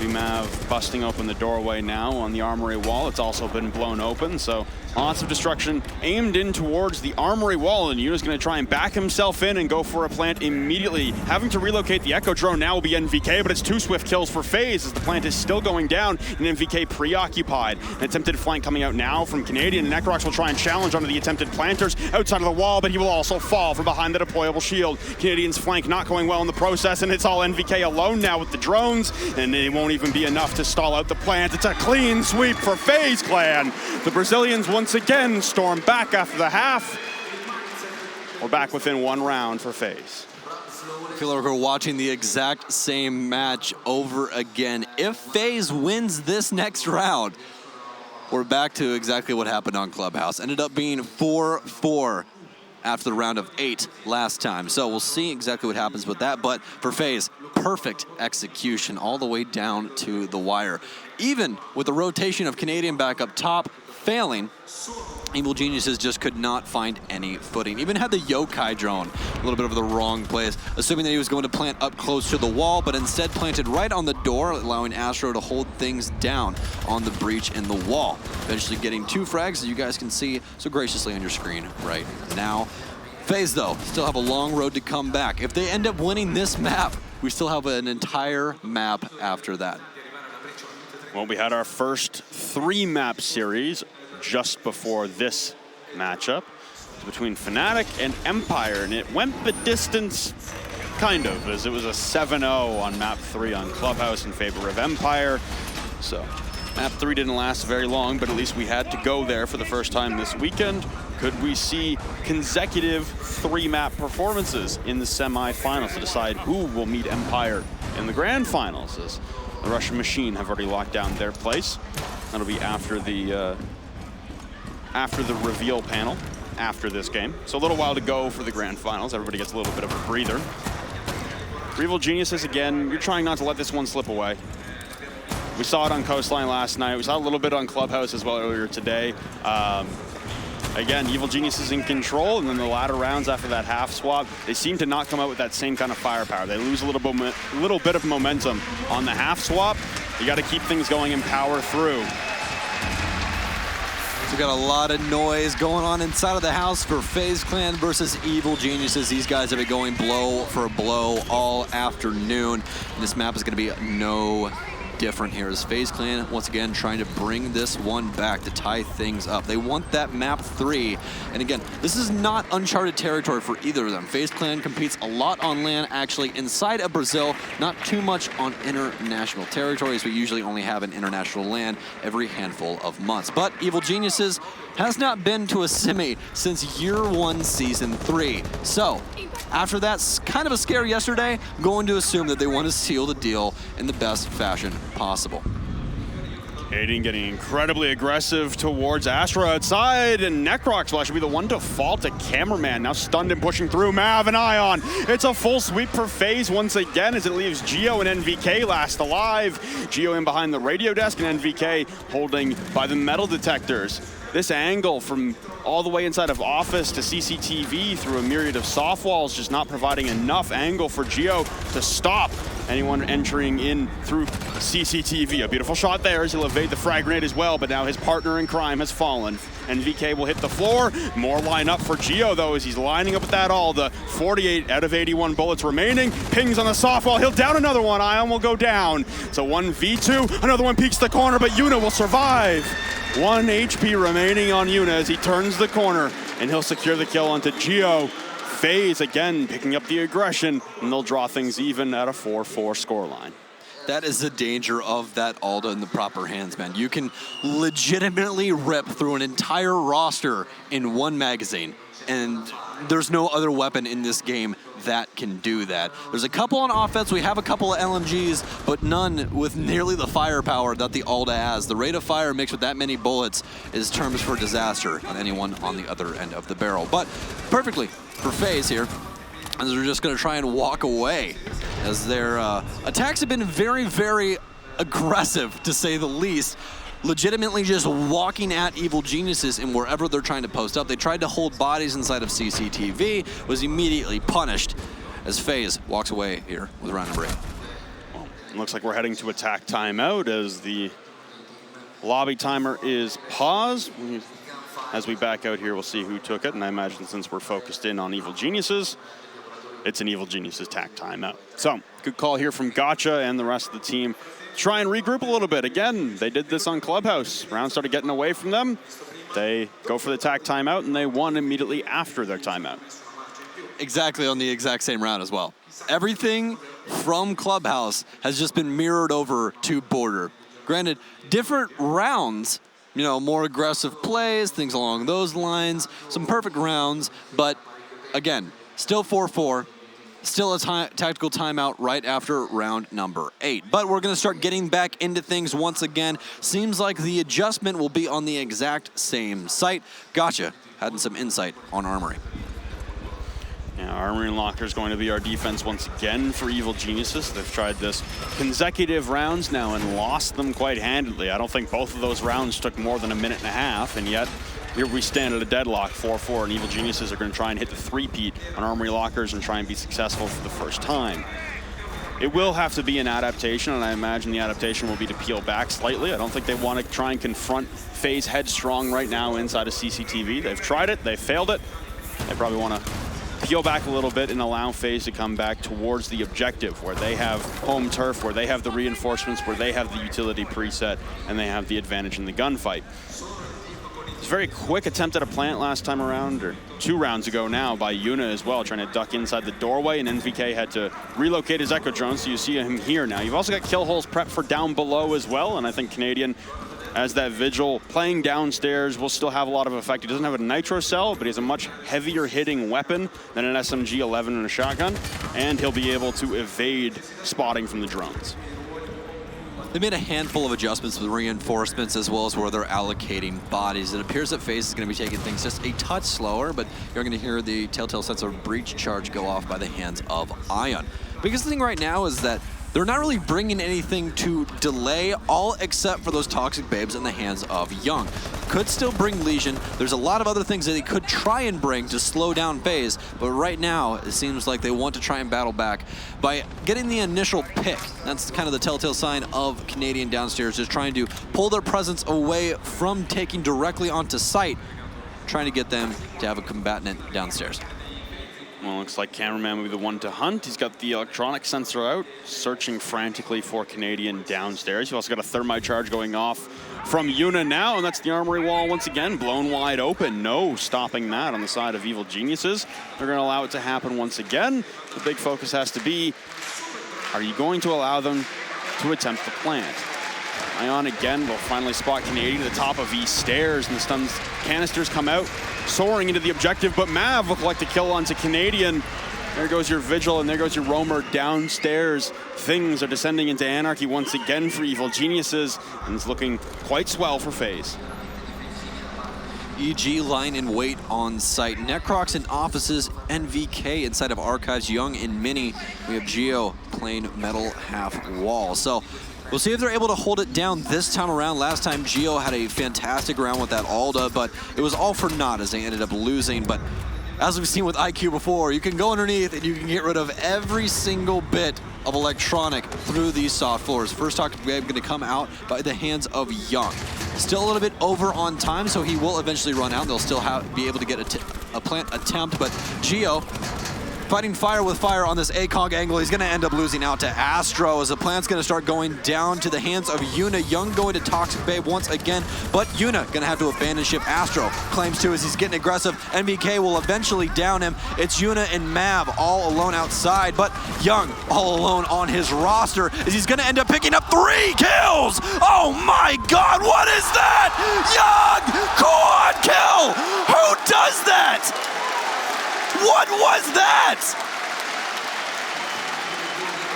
Mav busting open the doorway now on the armory wall. It's also been blown open, so lots of destruction aimed in towards the armory wall, and Yuna's going to try and back himself in and go for a plant immediately. Having to relocate the Echo drone now will be NVK, but it's 2 swift kills for FaZe as the plant is still going down and NVK preoccupied. An attempted flank coming out now from Canadian. Necrox will try and challenge onto the attempted planters outside of the wall, but he will also fall from behind the deployable shield. Canadian's flank not going well in the process, and it's all NVK alone now with the drones, and it won't even be enough to stall out the plant. It's a clean sweep for FaZe Clan. The Brazilians once again storm back after the half. We're back within 1 round for FaZe. I feel like we're watching the exact same match over again. If FaZe wins this next round, we're back to exactly what happened on Clubhouse. Ended up being 4-4 after the round of 8 last time. So we'll see exactly what happens with that. But for FaZe, perfect execution all the way down to the wire. Even with the rotation of Canadian back up top failing, Evil Geniuses just could not find any footing. Even had the Yokai drone a little bit over the wrong place, assuming that he was going to plant up close to the wall, but instead planted right on the door, allowing Astro to hold things down on the breach in the wall. Eventually getting 2 frags, as you guys can see so graciously on your screen right now. FaZe, though, still have a long road to come back. If they end up winning this map, we still have an entire map after that. Well, we had our first 3-map series just before this matchup. It's between Fnatic and Empire, and it went the distance, kind of, as it was a 7-0 on Map 3 on Clubhouse in favor of Empire. So Map 3 didn't last very long, but at least we had to go there for the first time this weekend. Could we see consecutive 3-map performances in the semifinals to decide who will meet Empire in the grand finals, as the Russian Machine have already locked down their place. That'll be after the reveal panel after this game. So a little while to go for the grand finals. Everybody gets a little bit of a breather. Evil Geniuses, again, you're trying not to let this one slip away. We saw it on Coastline last night. We saw a little bit on Clubhouse as well earlier today. Again, Evil Geniuses in control, and then the latter rounds after that half swap, they seem to not come out with that same kind of firepower. They lose a little bit of momentum on the half swap. You got to keep things going and power through. We got a lot of noise going on inside of the house for FaZe Clan versus Evil Geniuses. These guys have been going blow for blow all afternoon. And this map is going to be no different here as FaZe Clan once again trying to bring this one back to tie things up. They want that Map 3, and again, this is not uncharted territory for either of them. FaZe Clan competes a lot on land, actually inside of Brazil, not too much on international territories. We usually only have an international land every handful of months. But Evil Geniuses has not been to a semi since year 1, season 3. So after that kind of a scare yesterday, I'm going to assume that they want to seal the deal in the best fashion possible. Canadian getting incredibly aggressive towards Astra outside, and Necrox will actually be the one to fall to Cameraman. Now stunned and pushing through Mav and Ion. It's a full sweep for FaZe once again as it leaves Geo and NVK last alive. Geo in behind the radio desk and NVK holding by the metal detectors. This angle from all the way inside of office to CCTV through a myriad of soft walls just not providing enough angle for Geo to stop anyone entering in through CCTV. A beautiful shot there as he'll evade the frag grenade as well, but now his partner in crime has fallen. NVK will hit the floor. More line up for Geo though as he's lining up with that all. The 48 out of 81 bullets remaining. Pings on the soft wall. He'll down another one. Ion will go down. It's a 1v2. Another one peeks the corner, but Yuna will survive. 1 HP remaining on Yuna as he turns the corner, and he'll secure the kill onto Geo. FaZe again picking up the aggression, and they'll draw things even at a 4-4 scoreline. That is the danger of that Alda in the proper hands, man. You can legitimately rip through an entire roster in one magazine, and there's no other weapon in this game that can do that. There's a couple on offense. We have a couple of LMGs, but none with nearly the firepower that the Alda has. The rate of fire mixed with that many bullets is terms for disaster on anyone on the other end of the barrel. But perfectly for FaZe here, and they're just going to try and walk away as their attacks have been very, very aggressive, to say the least. Legitimately just walking at Evil Geniuses and wherever they're trying to post up. They tried to hold bodies inside of CCTV, was immediately punished as FaZe walks away here with round number 8. Well, it looks like we're heading to attack timeout as the lobby timer is paused. As we back out here, we'll see who took it, and I imagine since we're focused in on Evil Geniuses, it's an Evil Geniuses attack timeout. So, good call here from Gotcha and the rest of the team. Try and regroup a little bit. Again, they did this on Clubhouse. Round started getting away from them. They go for the attack timeout, and they won immediately after their timeout. Exactly on the exact same round as well. Everything from Clubhouse has just been mirrored over to Border. Granted, different rounds, you know, more aggressive plays, things along those lines, some perfect rounds, but again, still 4-4. Still a tactical timeout right after round number 8. But we're going to start getting back into things once again. Seems like the adjustment will be on the exact same site. Gotcha. Had some insight on Armory. Yeah, Armory and Locker is going to be our defense once again for Evil Geniuses. They've tried this consecutive rounds now and lost them quite handedly. I don't think both of those rounds took more than a minute and a half, and yet here we stand at a deadlock, 4-4, and Evil Geniuses are going to try and hit the three-peat on Armory Lockers and try and be successful for the first time. It will have to be an adaptation, and I imagine the adaptation will be to peel back slightly. I don't think they want to try and confront FaZe headstrong right now inside of CCTV. They've tried it, they failed it. They probably want to peel back a little bit and allow FaZe to come back towards the objective where they have home turf, where they have the reinforcements, where they have the utility preset, and they have the advantage in the gunfight. It was a very quick attempt at a plant last time around, or 2 rounds ago now, by Yuna as well, trying to duck inside the doorway, and NVK had to relocate his Echo drone, so you see him here now. You've also got kill holes prepped for down below as well, and I think Canadian, as that Vigil playing downstairs, will still have a lot of effect. He doesn't have a nitro cell, but he has a much heavier hitting weapon than an SMG-11 and a shotgun, and he'll be able to evade spotting from the drones. They made a handful of adjustments with reinforcements as well as where they're allocating bodies. It appears that FaZe is going to be taking things just a touch slower, but you're going to hear the telltale sense of breach charge go off by the hands of Ion. Biggest thing right now is that they're not really bringing anything to delay, all except for those toxic babes in the hands of Young. Could still bring Legion. There's a lot of other things that they could try and bring to slow down FaZe, but right now it seems like they want to try and battle back by getting the initial pick. That's kind of the telltale sign of Canadian downstairs, just trying to pull their presence away from taking directly onto site, trying to get them to have a combatant downstairs. Well, looks like Cameraman will be the one to hunt. He's got the electronic sensor out, searching frantically for Canadian downstairs. You've also got a thermite charge going off from Yuna now, and that's the Armory wall once again, blown wide open. No stopping that on the side of Evil Geniuses. They're going to allow it to happen once again. The big focus has to be, are you going to allow them to attempt the plant? Ion again will finally spot Canadian at the top of East Stairs, and the stuns canisters come out, soaring into the objective, but Mav will collect a kill onto Canadian. There goes your Vigil, and there goes your Roamer downstairs. Things are descending into anarchy once again for Evil Geniuses, and it's looking quite swell for FaZe. EG lying in wait on site. Necrox in offices, NVK inside of Archives, Young in mini. We have Geo playing metal half wall. So we'll see if they're able to hold it down this time around. Last time Geo had a fantastic round with that Alda, but it was all for naught as they ended up losing. But as we've seen with IQ before, you can go underneath and you can get rid of every single bit of electronic through these soft floors. First talk wave going to come out by the hands of Young. Still a little bit over on time, so he will eventually run out. They'll still be able to get a plant attempt, but Geo fighting fire with fire on this ACOG angle. He's going to end up losing out to Astro as the plant's going to start going down to the hands of Yuna. Young going to Toxic Babe once again, but Yuna going to have to abandon ship. Astro claims to as he's getting aggressive. NVK will eventually down him. It's Yuna and Mav all alone outside, but Young all alone on his roster as he's going to end up picking up 3 kills. Oh my God, what is that? Young quad kill. Who does that? What was that?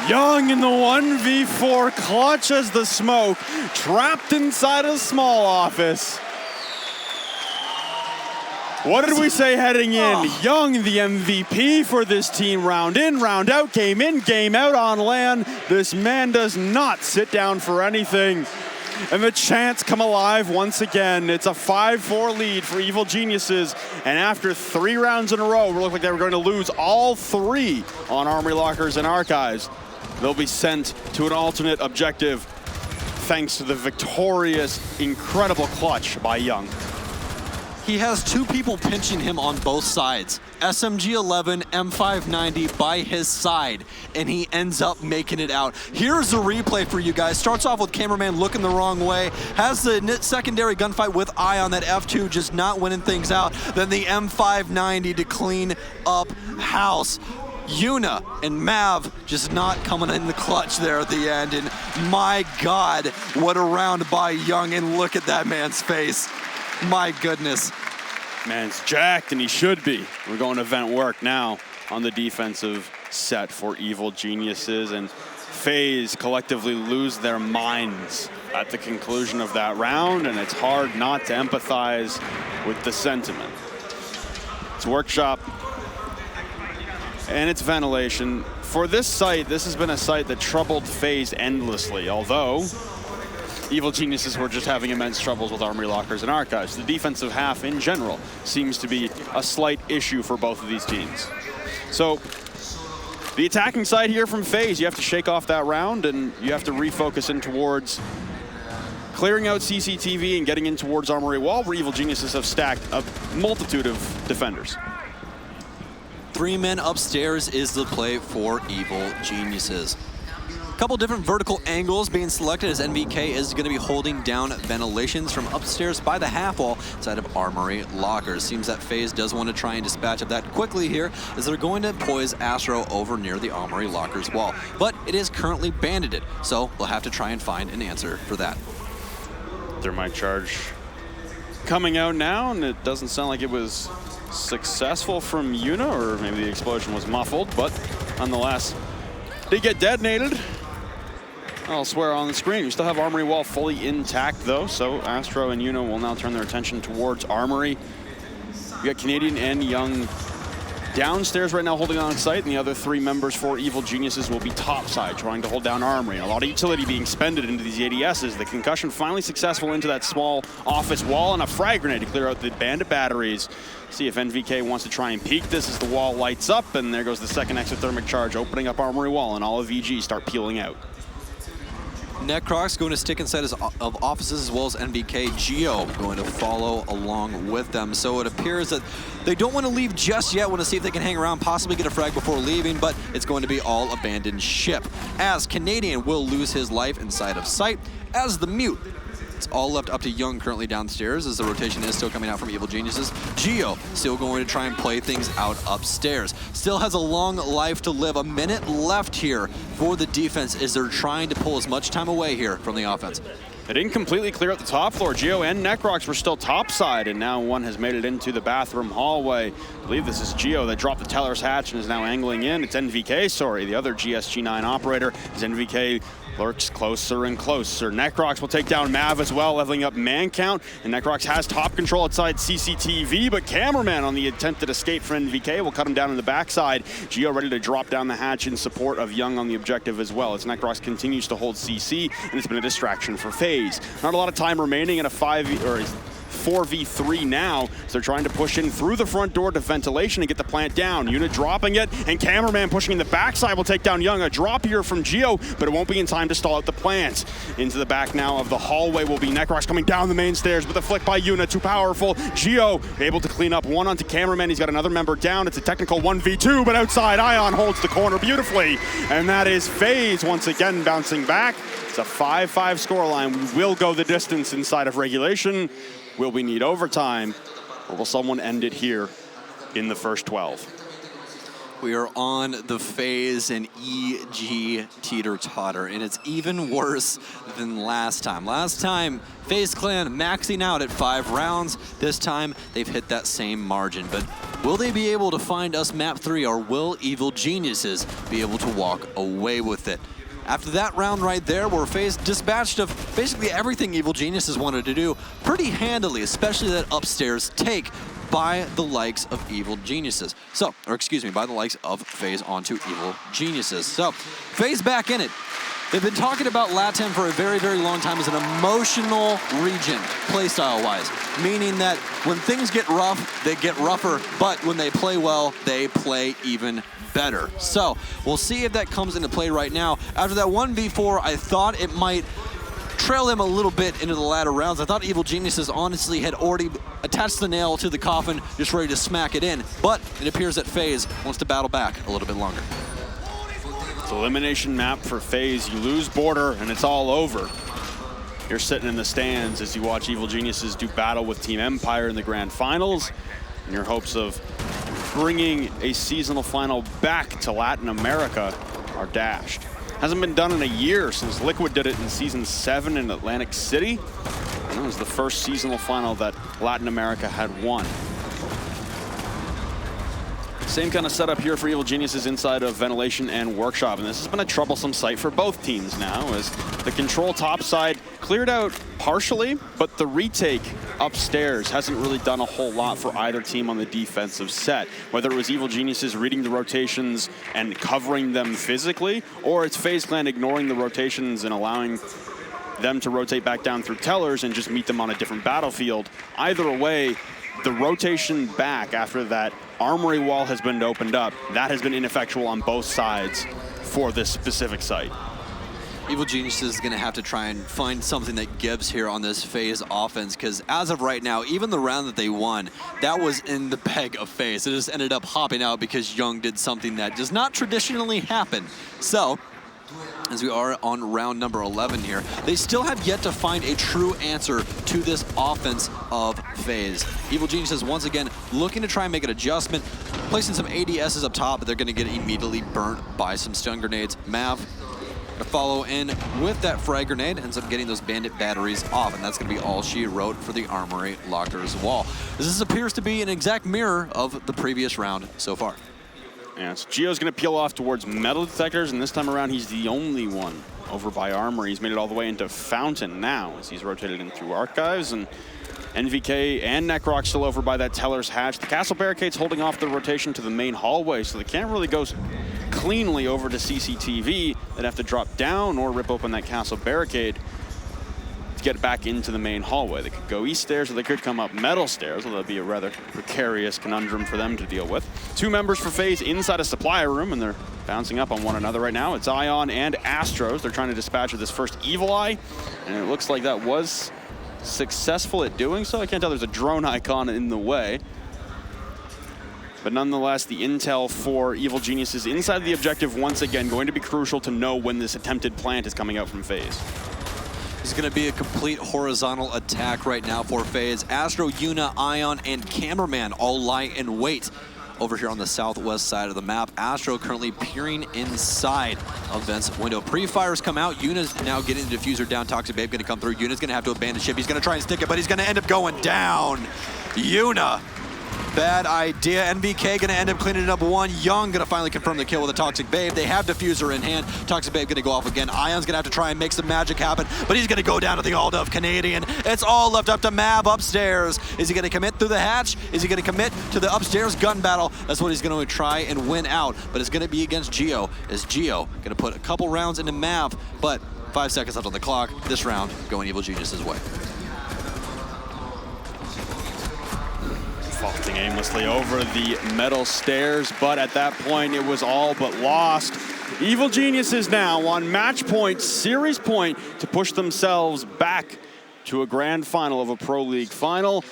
Young in the 1v4 clutch as the smoke, trapped inside a small office. What did we say heading in? Young, the MVP for this team, round in, round out, game in, game out on LAN. This man does not sit down for anything. And the chants come alive once again. It's a 5-4 lead for Evil Geniuses. And after 3 rounds in a row, it looked like they were going to lose all 3 on Armory Lockers and Archives. They'll be sent to an alternate objective thanks to the victorious, incredible clutch by Young. He has 2 people pinching him on both sides. SMG-11, M590 by his side, and he ends up making it out. Here's a replay for you guys. Starts off with cameraman looking the wrong way, has the secondary gunfight with Eye on that F2, just not winning things out. Then the M590 to clean up house. Yuna and Mav just not coming in the clutch there at the end, and my God, what a round by Young, and look at that man's face. My goodness. Man's jacked, and he should be. We're going to vent work now on the defensive set for Evil Geniuses, and FaZe collectively lose their minds at the conclusion of that round, and it's hard not to empathize with the sentiment. It's workshop, and it's ventilation. For this site, this has been a site that troubled FaZe endlessly, although Evil Geniuses were just having immense troubles with Armory Lockers and Archives. The defensive half in general seems to be a slight issue for both of these teams. So the attacking side here from FaZe, you have to shake off that round and you have to refocus in towards clearing out CCTV and getting in towards Armory Wall, where Evil Geniuses have stacked a multitude of defenders. 3 men upstairs is the play for Evil Geniuses. Couple different vertical angles being selected as NVK is going to be holding down ventilations from upstairs by the half wall side of Armory Lockers. Seems that FaZe does want to try and dispatch of that quickly here as they're going to poise Astro over near the Armory Lockers wall. But it is currently bandited, so we'll have to try and find an answer for that. Thermite charge coming out now, and it doesn't sound like it was successful from Yuna, or maybe the explosion was muffled, but nonetheless, they get detonated. I'll swear on the screen. We still have Armory Wall fully intact though, so Astro and Yuna will now turn their attention towards Armory. We got Canadian and Young downstairs right now holding on site, and the other 3 members for Evil Geniuses will be topside trying to hold down Armory. And a lot of utility being spended into these ADSs. The concussion finally successful into that small office wall, and a frag grenade to clear out the bandit batteries. See if NVK wants to try and peek this as the wall lights up, and there goes the second exothermic charge opening up Armory Wall, and all of VG start peeling out. Necrox going to stick inside of offices, as well as NVK. Geo going to follow along with them. So it appears that they don't want to leave just yet. Want to see if they can hang around, possibly get a frag before leaving, but it's going to be all abandoned ship. As Canadian will lose his life inside of sight, as the mute. It's all left up to Young currently downstairs as the rotation is still coming out from Evil Geniuses. Geo still going to try and play things out upstairs. Still has a long life to live. A minute left here for the defense as they're trying to pull as much time away here from the offense. They didn't completely clear out the top floor. Geo and Necrox were still topside, and now one has made it into the bathroom hallway. believe this is Geo that dropped the teller's hatch and is now angling in. It's NVK, sorry, the other GSG9 operator, as NVK lurks closer and closer. Necrox will take down Mav as well, leveling up man count, and Necrox has top control outside CCTV, but Cameraman on the attempted escape from NVK will cut him down in the backside. Geo ready to drop down the hatch in support of Young on the objective as well, as Necrox continues to hold CC, and it's been a distraction for FaZe. Not a lot of time remaining in a 4v3 now, so they're trying to push in through the front door to ventilation and get the plant down. Unit dropping it, and Cameraman pushing in the backside will take down Young. A drop here from Geo, but it won't be in time to stall out the plant. Into the back now of the hallway will be Necrox coming down the main stairs, but the flick by Unit, too powerful. Geo able to clean up one onto Cameraman. He's got another member down. It's a technical 1v2, but outside Ion holds the corner beautifully, and that is FaZe once again bouncing back. It's a 5-5 scoreline. We will go the distance inside of regulation. Will we need overtime, or will someone end it here in the first 12? We are on the FaZe and EG teeter-totter, and it's even worse than last time. Last time, FaZe Clan maxing out at 5 rounds. This time, they've hit that same margin. But will they be able to find us map 3, or will Evil Geniuses be able to walk away with it? After that round right there, where FaZe dispatched of basically everything Evil Geniuses wanted to do pretty handily, especially that upstairs take by the likes of Evil Geniuses. So, or excuse me, by the likes of FaZe onto Evil Geniuses. So, FaZe back in it. They've been talking about LATAM for a very, very long time as an emotional region, playstyle-wise, meaning that when things get rough, they get rougher, but when they play well, they play even better. So we'll see if that comes into play right now. After that 1v4, I thought it might trail them a little bit into the latter rounds. I thought Evil Geniuses honestly had already attached the nail to the coffin, just ready to smack it in, but it appears that FaZe wants to battle back a little bit longer. It's elimination map for FaZe. You lose border and it's all over. You're sitting in the stands as you watch Evil Geniuses do battle with Team Empire in the grand finals, in your hopes of bringing a seasonal final back to Latin America are dashed. Hasn't been done in a year since Liquid did it in Season 7 in Atlantic City. And that was the first seasonal final that Latin America had won. Same kind of setup here for Evil Geniuses inside of Ventilation and Workshop, and this has been a troublesome sight for both teams now, as the control top side cleared out partially, but the retake upstairs hasn't really done a whole lot for either team on the defensive set. Whether it was Evil Geniuses reading the rotations and covering them physically, or it's FaZe Clan ignoring the rotations and allowing them to rotate back down through tellers and just meet them on a different battlefield. Either way, the rotation back after that armory wall has been opened up, that has been ineffectual on both sides for this specific site. Evil Geniuses is going to have to try and find something that gives here on this FaZe offense, because as of right now, even the round that they won, that was in the bag of FaZe. It just ended up hopping out because Young did something that does not traditionally happen. So, as we are on round number 11 here, they still have yet to find a true answer to this offense of FaZe. Evil Geniuses once again looking to try and make an adjustment, placing some ADSs up top, but they're going to get immediately burnt by some stun grenades. Mav to follow in with that frag grenade, ends up getting those bandit batteries off, and that's going to be all she wrote for the armory lockers wall. This appears to be an exact mirror of the previous round so far. Yeah, so Geo's going to peel off towards metal detectors, and this time around he's the only one over by armory. He's made it all the way into Fountain now as he's rotated in through archives, and NVK and Necrox still over by that teller's hatch. The castle barricade's holding off the rotation to the main hallway, so they can't really go cleanly over to CCTV. They'd have to drop down or rip open that castle barricade to get back into the main hallway. They could go east stairs or they could come up metal stairs, although that'd be a rather precarious conundrum for them to deal with. Two members for FaZe inside a supply room, and they're bouncing up on one another right now. It's Ion and Astros. They're trying to dispatch of this first Evil Eye, and it looks like that was successful at doing so. I can't tell, there's a drone icon in the way. But nonetheless, the intel for Evil Geniuses inside the objective once again going to be crucial to know when this attempted plant is coming out from FaZe. It's going to be a complete horizontal attack right now for FaZe. Astro, Yuna, Ion, and Cameraman all lie in wait over here on the southwest side of the map. Astro currently peering inside of Vent's window. Pre-fires come out. Yuna's now getting the diffuser down. Toxic Babe going to come through. Yuna's going to have to abandon ship. He's going to try and stick it, but he's going to end up going down. Yuna bad idea. NVK gonna end up cleaning it up one. Young gonna finally confirm the kill with a Toxic Babe. They have Diffuser in hand. Toxic Babe gonna go off again. Ion's gonna have to try and make some magic happen, but he's gonna go down to the ult of Canadian. It's all left up to Mav upstairs. Is he gonna commit through the hatch? Is he gonna commit to the upstairs gun battle? That's what he's gonna try and win out, but it's gonna be against Geo. Is Geo gonna put a couple rounds into Mav, but 5 seconds left on the clock. This round going Evil Genius's way. Faulting aimlessly over the metal stairs, but at that point it was all but lost. Evil Geniuses now on match point, series point, to push themselves back to a grand final of a Pro League final.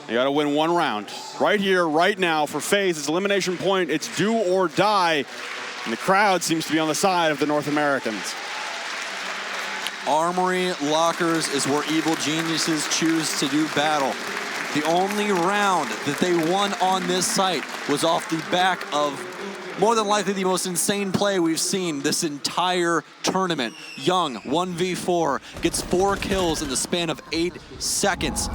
They gotta win one round. Right here, right now for FaZe, it's elimination point, it's do or die. And the crowd seems to be on the side of the North Americans. Armory Lockers is where Evil Geniuses choose to do battle. The only round that they won on this site was off the back of more than likely the most insane play we've seen this entire tournament. Young, 1v4, gets 4 kills in the span of 8 seconds.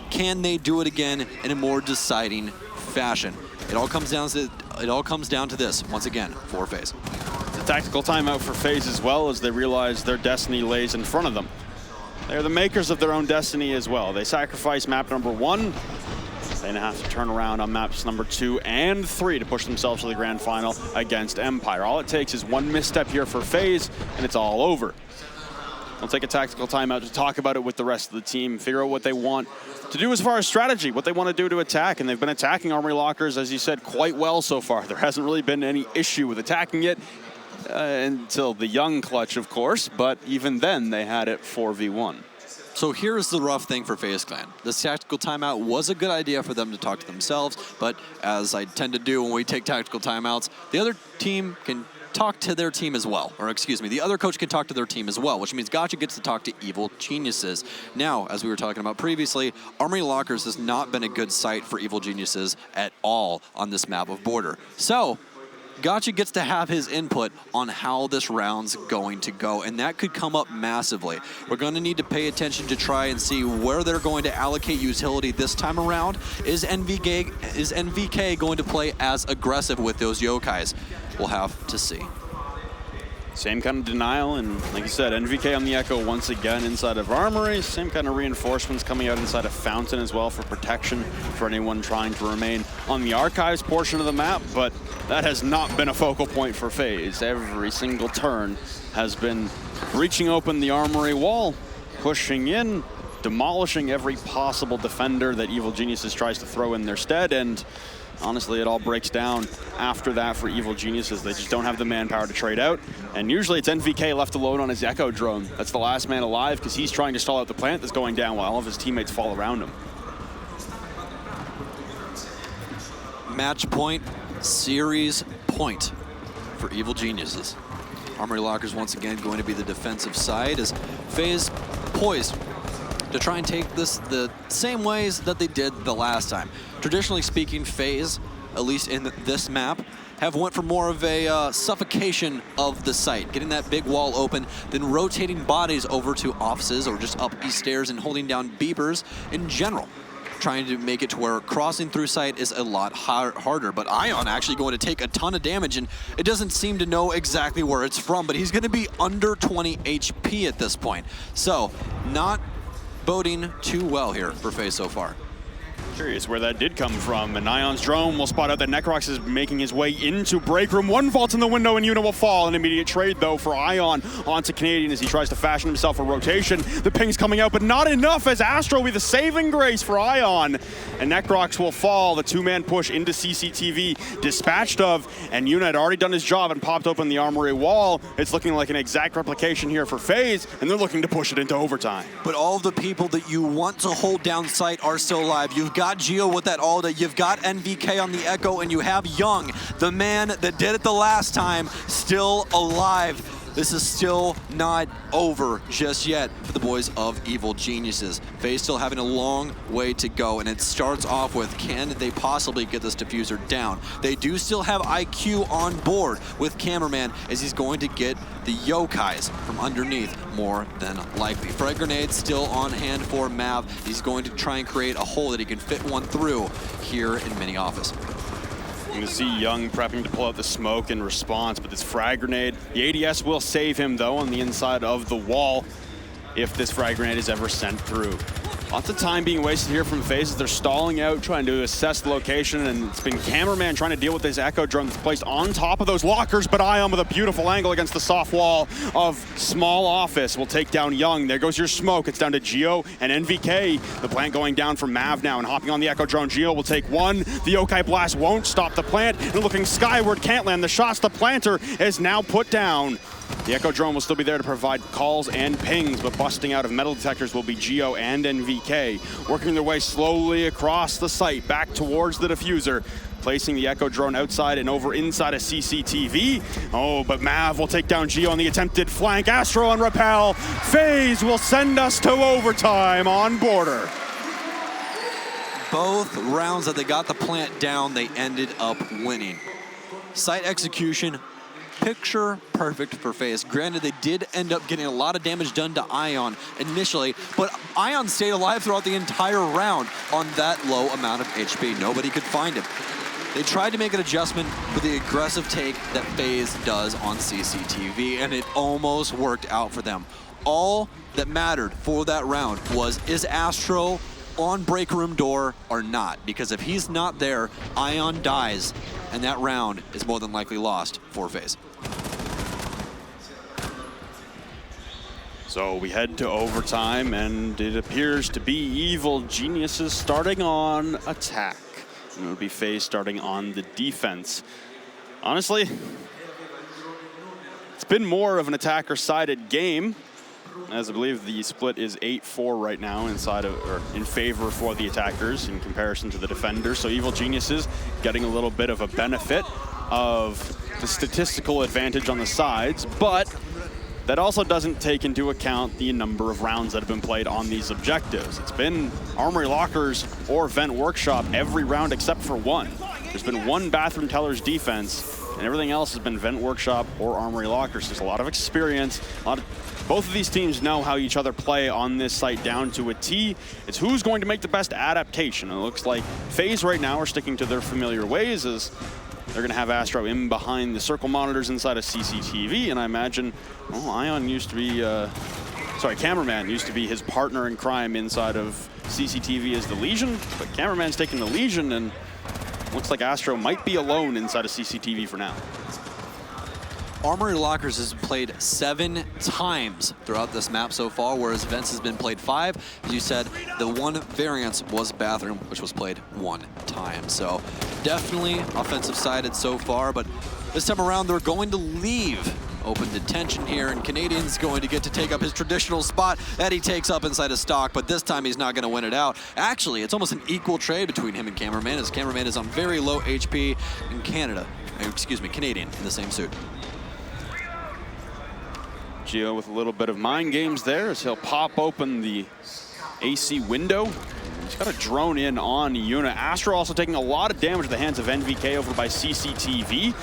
Can they do it again in a more deciding fashion? It all comes down to this, once again, for FaZe. It's a tactical timeout for FaZe as well, as they realize their destiny lays in front of them. They're the makers of their own destiny as well. They sacrifice map number 1. They now have to turn around on maps number 2 and 3 to push themselves to the grand final against Empire. All it takes is one misstep here for FaZe, and it's all over. They'll take a tactical timeout to talk about it with the rest of the team, figure out what they want to do as far as strategy, what they want to do to attack. And they've been attacking Armory Lockers, as you said, quite well so far. There hasn't really been any issue with attacking it. Until the Young clutch, of course, but even then they had it 4v1. So here's the rough thing for FaZe Clan. This tactical timeout was a good idea for them to talk to themselves, but as I tend to do when we take tactical timeouts, the other team can talk to their team as well. Or excuse me, the other coach can talk to their team as well, which means Gotcha gets to talk to Evil Geniuses. Now, as we were talking about previously, Armory Lockers has not been a good site for Evil Geniuses at all on this map of Border. So Gotcha gets to have his input on how this round's going to go, and that could come up massively. We're going to need to pay attention to try and see where they're going to allocate utility this time around. Is NVK going to play as aggressive with those yokais? We'll have to see. Same kind of denial, and like you said, NVK on the Echo once again inside of Armory. Same kind of reinforcements coming out inside of Fountain as well for protection for anyone trying to remain on the Archives portion of the map, but that has not been a focal point for FaZe. Every single turn has been breaching open the Armory wall, pushing in, demolishing every possible defender that Evil Geniuses tries to throw in their stead, and honestly, it all breaks down after that for Evil Geniuses. They just don't have the manpower to trade out. And usually it's NVK left alone on his Echo drone. That's the last man alive because he's trying to stall out the plant that's going down while all of his teammates fall around him. Match point, series point for Evil Geniuses. Armory Lockers once again going to be the defensive side as FaZe poised to try and take this the same ways that they did the last time. Traditionally speaking, FaZe, at least in this map, have went for more of a suffocation of the site, getting that big wall open, then rotating bodies over to offices or just up these stairs and holding down beepers in general, trying to make it to where crossing through site is a lot harder. But Ion actually going to take a ton of damage, and it doesn't seem to know exactly where it's from, but he's going to be under 20 HP at this point. So, not boding too well here for FaZe so far. Curious where that did come from, and Ion's drone will spot out that Necrox is making his way into break room. One vault in the window and Una will fall. An immediate trade though for Ion onto Canadian as he tries to fashion himself a rotation. The ping's coming out, but not enough as Astro will be the saving grace for Ion. And Necrox will fall. The two-man push into CCTV dispatched of, and Una had already done his job and popped open the Armory wall. It's looking like an exact replication here for FaZe, and they're looking to push it into overtime. But all of the people that you want to hold down site are still alive. You've got Geo with that Alda, you've got NVK on the Echo, and you have Young, the man that did it the last time, still alive. this is still not over just yet for the boys of Evil Geniuses. FaZe still having a long way to go, and it starts off with, can they possibly get this diffuser down? They do still have IQ on board with Cameraman, as he's going to get the yokais from underneath more than likely. Frag grenade still on hand for Mav. He's going to try and create a hole that he can fit one through here in mini office. You can see Young prepping to pull out the smoke in response, but this frag grenade, the ADS will save him though on the inside of the wall if this frag grenade is ever sent through. Lots of time being wasted here from FaZe as they're stalling out, trying to assess the location, and it's been Cameraman trying to deal with this Echo drone that's placed on top of those lockers, but Ion with a beautiful angle against the soft wall of small office will take down Young. There goes your smoke. It's down to Geo and NVK. The plant going down from Mav now and hopping on the Echo drone. Geo will take one. The Yokai blast won't stop the plant, and looking skyward, can't land the shots. The planter is now put down. The Echo drone will still be there to provide calls and pings, but busting out of metal detectors will be Geo and NVK, working their way slowly across the site, back towards the diffuser, placing the Echo drone outside and over inside a CCTV. Oh, but Mav will take down Geo on the attempted flank. Astro on rappel. FaZe will send us to overtime on border. Both rounds that they got the plant down, they ended up winning. Site execution, picture perfect for FaZe. Granted, they did end up getting a lot of damage done to Ion initially, but Ion stayed alive throughout the entire round on that low amount of HP. Nobody could find him. They tried to make an adjustment for the aggressive take that FaZe does on CCTV, and it almost worked out for them. All that mattered for that round was, is Astro on break room door or not? Because if he's not there, Ion dies, and that round is more than likely lost for FaZe. So we head to overtime, and it appears to be Evil Geniuses starting on attack. And it'll be FaZe starting on the defense. Honestly, it's been more of an attacker-sided game, as I believe the split is 8-4 right now in favor for the attackers in comparison to the defenders. So Evil Geniuses getting a little bit of a benefit of the statistical advantage on the sides, but that also doesn't take into account the number of rounds that have been played on these objectives. It's been Armory Lockers or Vent Workshop every round except for one. There's been one Bathroom Teller's defense, and everything else has been Vent Workshop or Armory Lockers. There's a lot of experience. Both of these teams know how each other play on this site down to a T. It's who's going to make the best adaptation. It looks like FaZe right now are sticking to their familiar ways, as they're going to have Astro in behind the circle monitors inside of CCTV, and I imagine, well, Ion used to be, Cameraman used to be his partner in crime inside of CCTV as the Legion, but Cameraman's taking the Legion, and looks like Astro might be alone inside of CCTV for now. Armory Lockers has played 7 times throughout this map so far, whereas Vents has been played 5. As you said, the one variance was Bathroom, which was played 1 time. So definitely offensive-sided so far, but this time around they're going to leave open detention here, and Canadian's going to get to take up his traditional spot that he takes up inside his stock, but this time he's not going to win it out. Actually, it's almost an equal trade between him and Cameraman, as Cameraman is on very low HP in Canadian in the same suit. Geo with a little bit of mind games there as he'll pop open the AC window. He's got a drone in on Yuna. Astro also taking a lot of damage at the hands of NVK over by CCTV.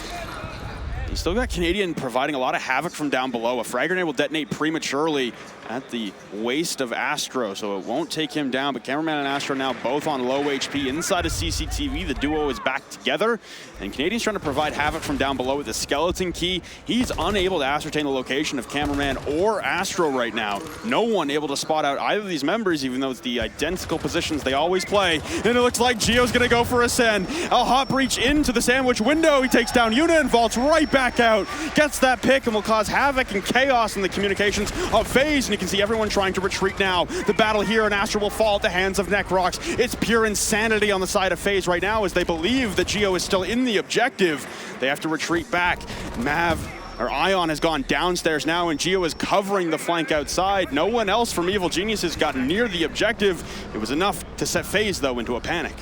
He's still got Canadian providing a lot of havoc from down below. A frag grenade will detonate prematurely at the waist of Astro, so it won't take him down, but Cameraman and Astro now both on low HP inside of CCTV. The duo is back together, and Canadian's trying to provide havoc from down below with the skeleton key. He's unable to ascertain the location of Cameraman or Astro right now. No one able to spot out either of these members, even though it's the identical positions they always play. And it looks like Geo's gonna go for a send. A hot breach into the sandwich window. He takes down Yuna and vaults right back out. Gets that pick and will cause havoc and chaos in the communications of FaZe. And you can see everyone trying to retreat now. The battle here, and Astro will fall at the hands of Necrox. It's pure insanity on the side of FaZe right now, as they believe that Geo is still in the objective. They have to retreat back. Ion has gone downstairs now, and Geo is covering the flank outside. No one else from Evil Geniuses got near the objective. It was enough to set FaZe, though, into a panic.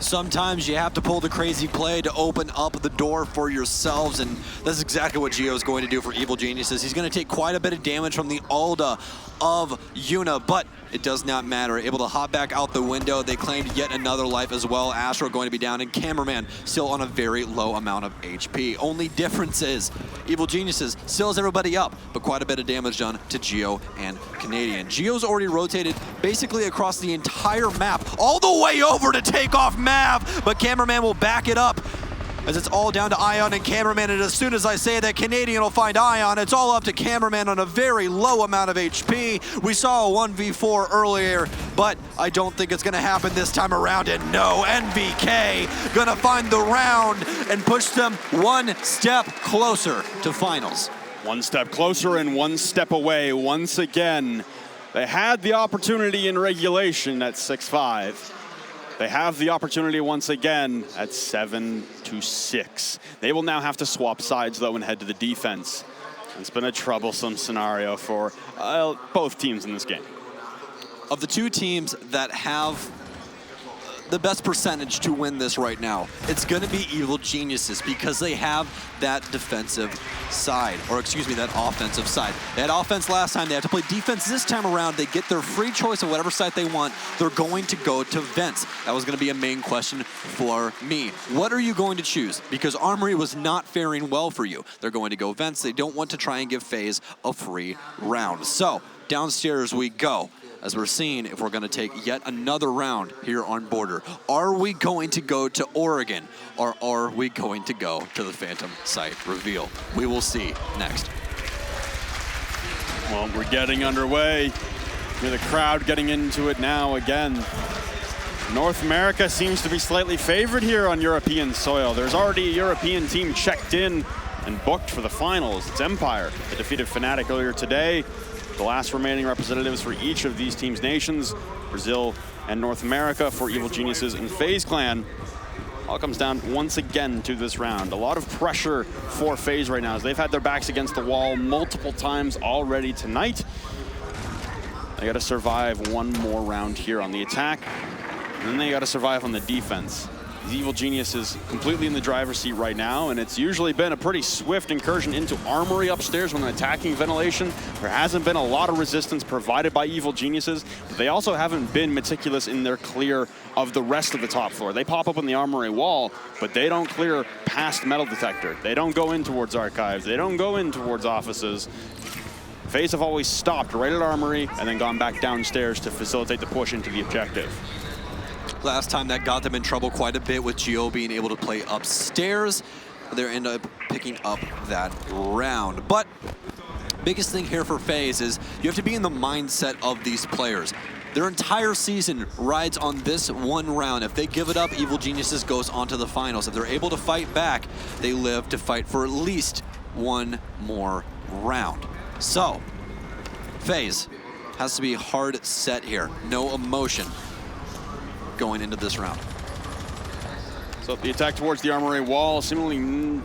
Sometimes you have to pull the crazy play to open up the door for yourselves, and that's exactly what Gio is going to do for Evil Geniuses. He's going to take quite a bit of damage from the Alda of Yuna, but it does not matter. Able to hop back out the window. They claimed yet another life as well. Astro going to be down, and Cameraman still on a very low amount of HP. Only difference is Evil Geniuses still has everybody up, but quite a bit of damage done to Gio and Canadian. Gio's already rotated basically across the entire map, all the way over to take off Mav, but Cameraman will back it up as it's all down to Ion and Cameraman, and as soon as I say that Canadian will find Ion, it's all up to Cameraman on a very low amount of HP. We saw a 1v4 earlier, but I don't think it's gonna happen this time around, and no, NVK gonna find the round and push them one step closer to finals. One step closer and one step away once again. They had the opportunity in regulation at 6-5. They have the opportunity once again at 7-6. They will now have to swap sides, though, and head to the defense. It's been a troublesome scenario for both teams in this game. Of the two teams that have the best percentage to win this right now, it's going to be Evil Geniuses because they have that defensive side, or excuse me, that offensive side. They had offense last time, they have to play defense this time around. They get their free choice of whatever side they want. They're going to go to vents. That was going to be a main question for me. What are you going to choose? Because Armory was not faring well for you. They're going to go vents. They don't want to try and give FaZe a free round. So downstairs we go, as we're seeing if we're going to take yet another round here on Border. Are we going to go to Oregon, or are we going to go to the Phantom site reveal? We will see next. Well, we're getting underway. Hear the crowd getting into it now again. North America seems to be slightly favored here on European soil. There's already a European team checked in and booked for the finals. It's Empire. They defeated Fnatic earlier today. The last remaining representatives for each of these teams' nations, Brazil and North America for Evil Geniuses and FaZe Clan. All comes down once again to this round. A lot of pressure for FaZe right now as they've had their backs against the wall multiple times already tonight. They got to survive one more round here on the attack, and then they got to survive on the defense. Evil Genius is completely in the driver's seat right now, and it's usually been a pretty swift incursion into Armory upstairs when attacking ventilation. There hasn't been a lot of resistance provided by Evil Geniuses, but they also haven't been meticulous in their clear of the rest of the top floor. They pop up on the Armory wall, but they don't clear past metal detector. They don't go in towards archives. They don't go in towards offices. FaZe have always stopped right at Armory and then gone back downstairs to facilitate the push into the objective. Last time that got them in trouble quite a bit with Gio being able to play upstairs. They end up picking up that round. But biggest thing here for FaZe is you have to be in the mindset of these players. Their entire season rides on this one round. If they give it up, Evil Geniuses goes on to the finals. If they're able to fight back, they live to fight for at least one more round. So, FaZe has to be hard set here. No emotion going into this round. So the attack towards the Armory wall seemingly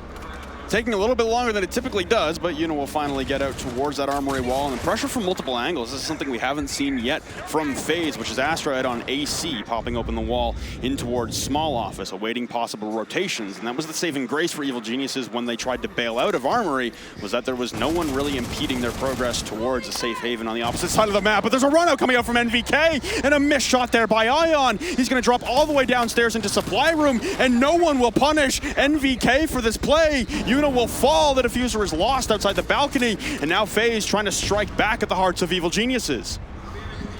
taking a little bit longer than it typically does, but Yuna will finally get out towards that Armory wall, and the pressure from multiple angles. This is something we haven't seen yet from FaZe, which is Astra out on AC, popping open the wall in towards small office, awaiting possible rotations. And that was the saving grace for Evil Geniuses when they tried to bail out of Armory, was that there was no one really impeding their progress towards a safe haven on the opposite side of the map. But there's a run out coming out from NVK, and a missed shot there by Ion. He's going to drop all the way downstairs into supply room, and no one will punish NVK for this play. Yuna will fall. The diffuser is lost outside the balcony, and now FaZe trying to strike back at the hearts of Evil Geniuses.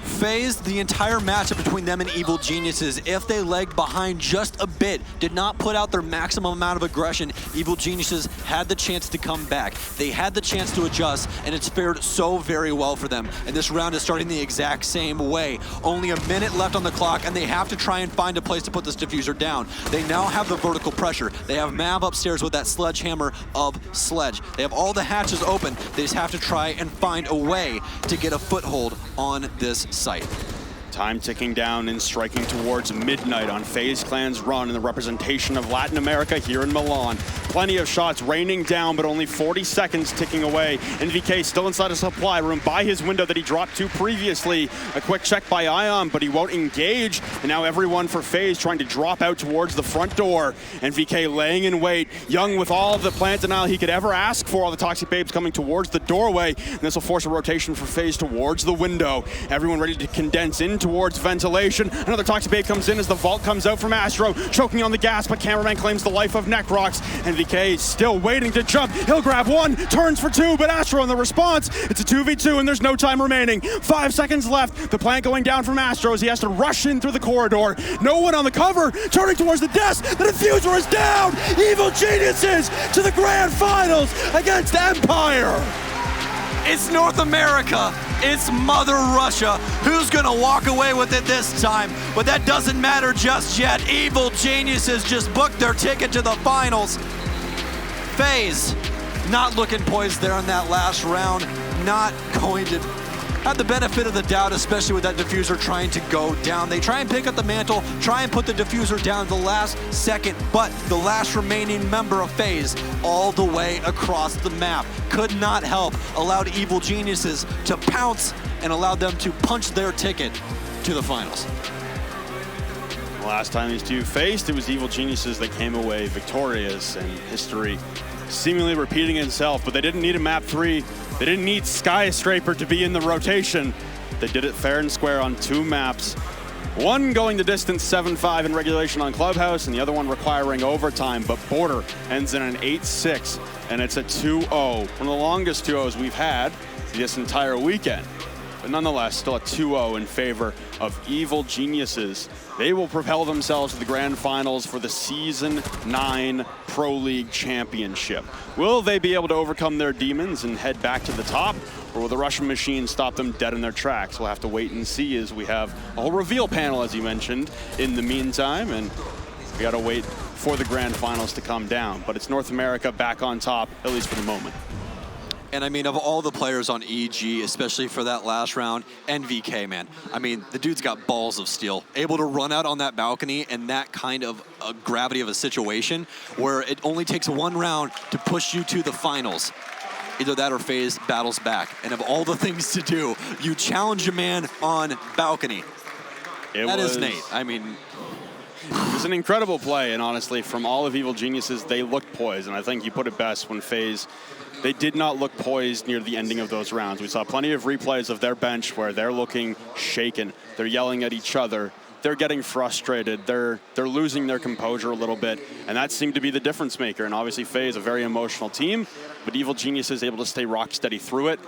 FaZe, the entire matchup between them and Evil Geniuses, if they lagged behind just a bit, did not put out their maximum amount of aggression, Evil Geniuses had the chance to come back. They had the chance to adjust, and it's fared so very well for them. And this round is starting the exact same way. Only a minute left on the clock, and they have to try and find a place to put this diffuser down. They now have the vertical pressure. They have Mav upstairs with that sledgehammer of Sledge. They have all the hatches open. They just have to try and find a way to get a foothold on this site. Time ticking down and striking towards midnight on FaZe Clan's run in the representation of Latin America here in Milan. plenty of shots raining down, but only 40 seconds ticking away. NVK still inside a supply room by his window that he dropped to previously. A quick check by Ion, but he won't engage. And now everyone for FaZe trying to drop out towards the front door. NVK laying in wait. Young with all of the plant denial he could ever ask for. All the Toxic Babes coming towards the doorway. And this will force a rotation for FaZe towards the window. Everyone ready to condense in towards ventilation. Another Toxic Babe comes in as the vault comes out from Astro. Choking on the gas, but Cameraman claims the life of Necrox. NVK still waiting to jump. He'll grab one, turns for two, but Astro in the response. It's a 2v2 and there's no time remaining. 5 seconds left. The plant going down from Astro as he has to rush in through the corridor. No one on the cover, turning towards the desk. The diffuser is down. Evil Geniuses to the grand finals against Empire. It's North America. It's Mother Russia. Who's gonna walk away with it this time? But that doesn't matter just yet. Evil Geniuses just booked their ticket to the finals. FaZe not looking poised there in that last round. Not going to have the benefit of the doubt, especially with that diffuser trying to go down. They try and pick up the mantle, try and put the diffuser down the last second, but the last remaining member of FaZe all the way across the map could not help, allowed Evil Geniuses to pounce and allowed them to punch their ticket to the finals. Last time these two faced, it was Evil Geniuses that came away victorious, and history seemingly repeating itself, but they didn't need a map 3. They didn't need Skyscraper to be in the rotation. They did it fair and square on 2 maps. One going the distance 7-5 in regulation on Clubhouse, and the other one requiring overtime, but Border ends in an 8-6, and it's a 2-0. One of the longest 2-0s we've had this entire weekend. But nonetheless, still a 2-0 in favor of Evil Geniuses. They will propel themselves to the grand finals for the Season 9 Pro League Championship. Will they be able to overcome their demons and head back to the top? Or will the Russian machine stop them dead in their tracks? We'll have to wait and see as we have a whole reveal panel, as you mentioned, in the meantime. And we got to wait for the grand finals to come down. But it's North America back on top, at least for the moment. And I mean, of all the players on EG, especially for that last round, NVK, man. I mean, the dude's got balls of steel. Able to run out on that balcony in that kind of gravity of a situation where it only takes 1 round to push you to the finals. Either that or FaZe battles back. And of all the things to do, you challenge a man on balcony. That is Nate. I mean, it was an incredible play, and honestly, from all of Evil Geniuses, they looked poised. And I think you put it best when FaZe, they did not look poised near the ending of those rounds. We saw plenty of replays of their bench where they're looking shaken. They're yelling at each other. They're getting frustrated. They're losing their composure a little bit, and that seemed to be the difference maker. And obviously, FaZe, a very emotional team, but Evil Geniuses able to stay rock steady through it.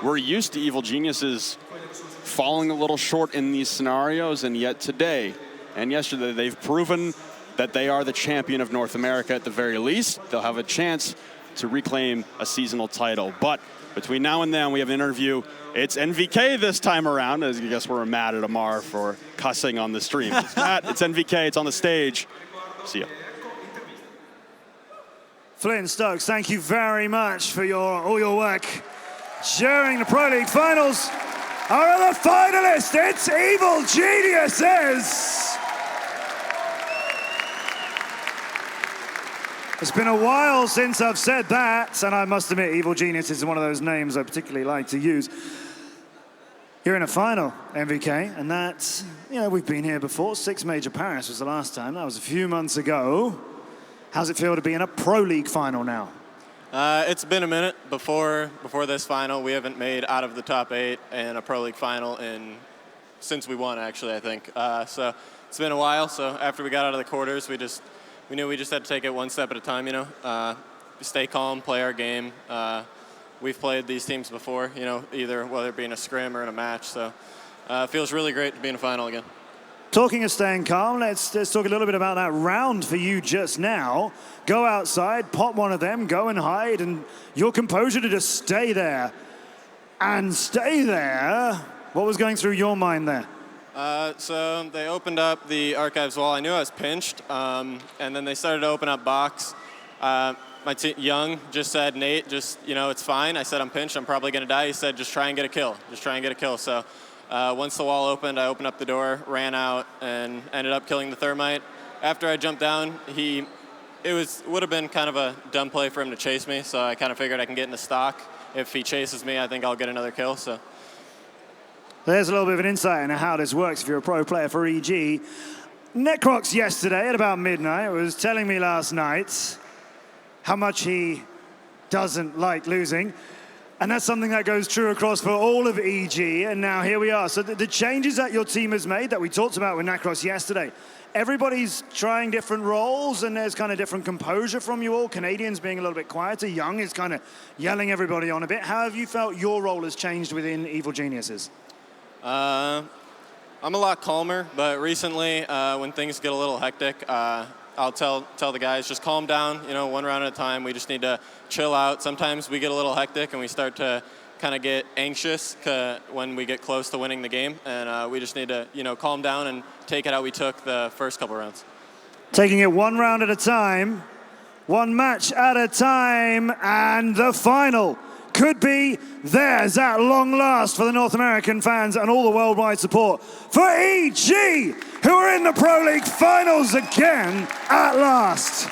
We're used to Evil Geniuses falling a little short in these scenarios, and yet today and yesterday, they've proven that they are the champion of North America at the very least. They'll have a chance to reclaim a seasonal title. But between now and then, we have an interview. It's NVK this time around, as I guess we're mad at Amar for cussing on the stream. It's Matt, it's NVK, it's on the stage. See ya. Flint Stokes, thank you very much for all your work during the Pro League Finals. Our other finalist, it's Evil Geniuses. It's been a while since I've said that, and I must admit, Evil Genius is one of those names I particularly like to use. You're in a final, MVK, and that's, we've been here before. 6 Major Paris was the last time. That was a few months ago. How's it feel to be in a Pro League final now? It's been a minute before this final. We haven't made out of the top 8 in a Pro League final since we won, actually, I think. So it's been a while. So after we got out of the quarters, we knew we just had to take it 1 step at a time, stay calm, play our game. We've played these teams before, either whether it be in a scrim or in a match. So it feels really great to be in a final again. Talking of staying calm, let's talk a little bit about that round for you just now. Go outside, pop one of them, go and hide, and your composure to just stay there. And stay there. What was going through your mind there? So they opened up the archives wall. I knew I was pinched, and then they started to open up box. Young just said, Nate, it's fine. I said, I'm pinched. I'm probably going to die. He said, just try and get a kill. Just try and get a kill. So once the wall opened, I opened up the door, ran out, and ended up killing the thermite. After I jumped down, he would have been kind of a dumb play for him to chase me, so I kind of figured I can get into stock. If he chases me, I think I'll get another kill. So there's a little bit of an insight into how this works if you're a pro player for EG. Necrox yesterday at about midnight was telling me last night how much he doesn't like losing. And that's something that goes true across for all of EG, and now here we are. So the changes that your team has made that we talked about with Necrox yesterday, everybody's trying different roles, and there's kind of different composure from you all. Canadians being a little bit quieter, Young is kind of yelling everybody on a bit. How have you felt your role has changed within Evil Geniuses? I'm a lot calmer, but recently when things get a little hectic, I'll tell the guys, just calm down, you know, one round at a time. We just need to chill out. Sometimes we get a little hectic and we start to kind of get anxious when we get close to winning the game. And we just need to, you know, calm down and take it how we took the first couple rounds. Taking it one round at a time, one match at a time, and the final could be theirs at long last for the North American fans and all the worldwide support for EG, who are in the Pro League Finals again at last.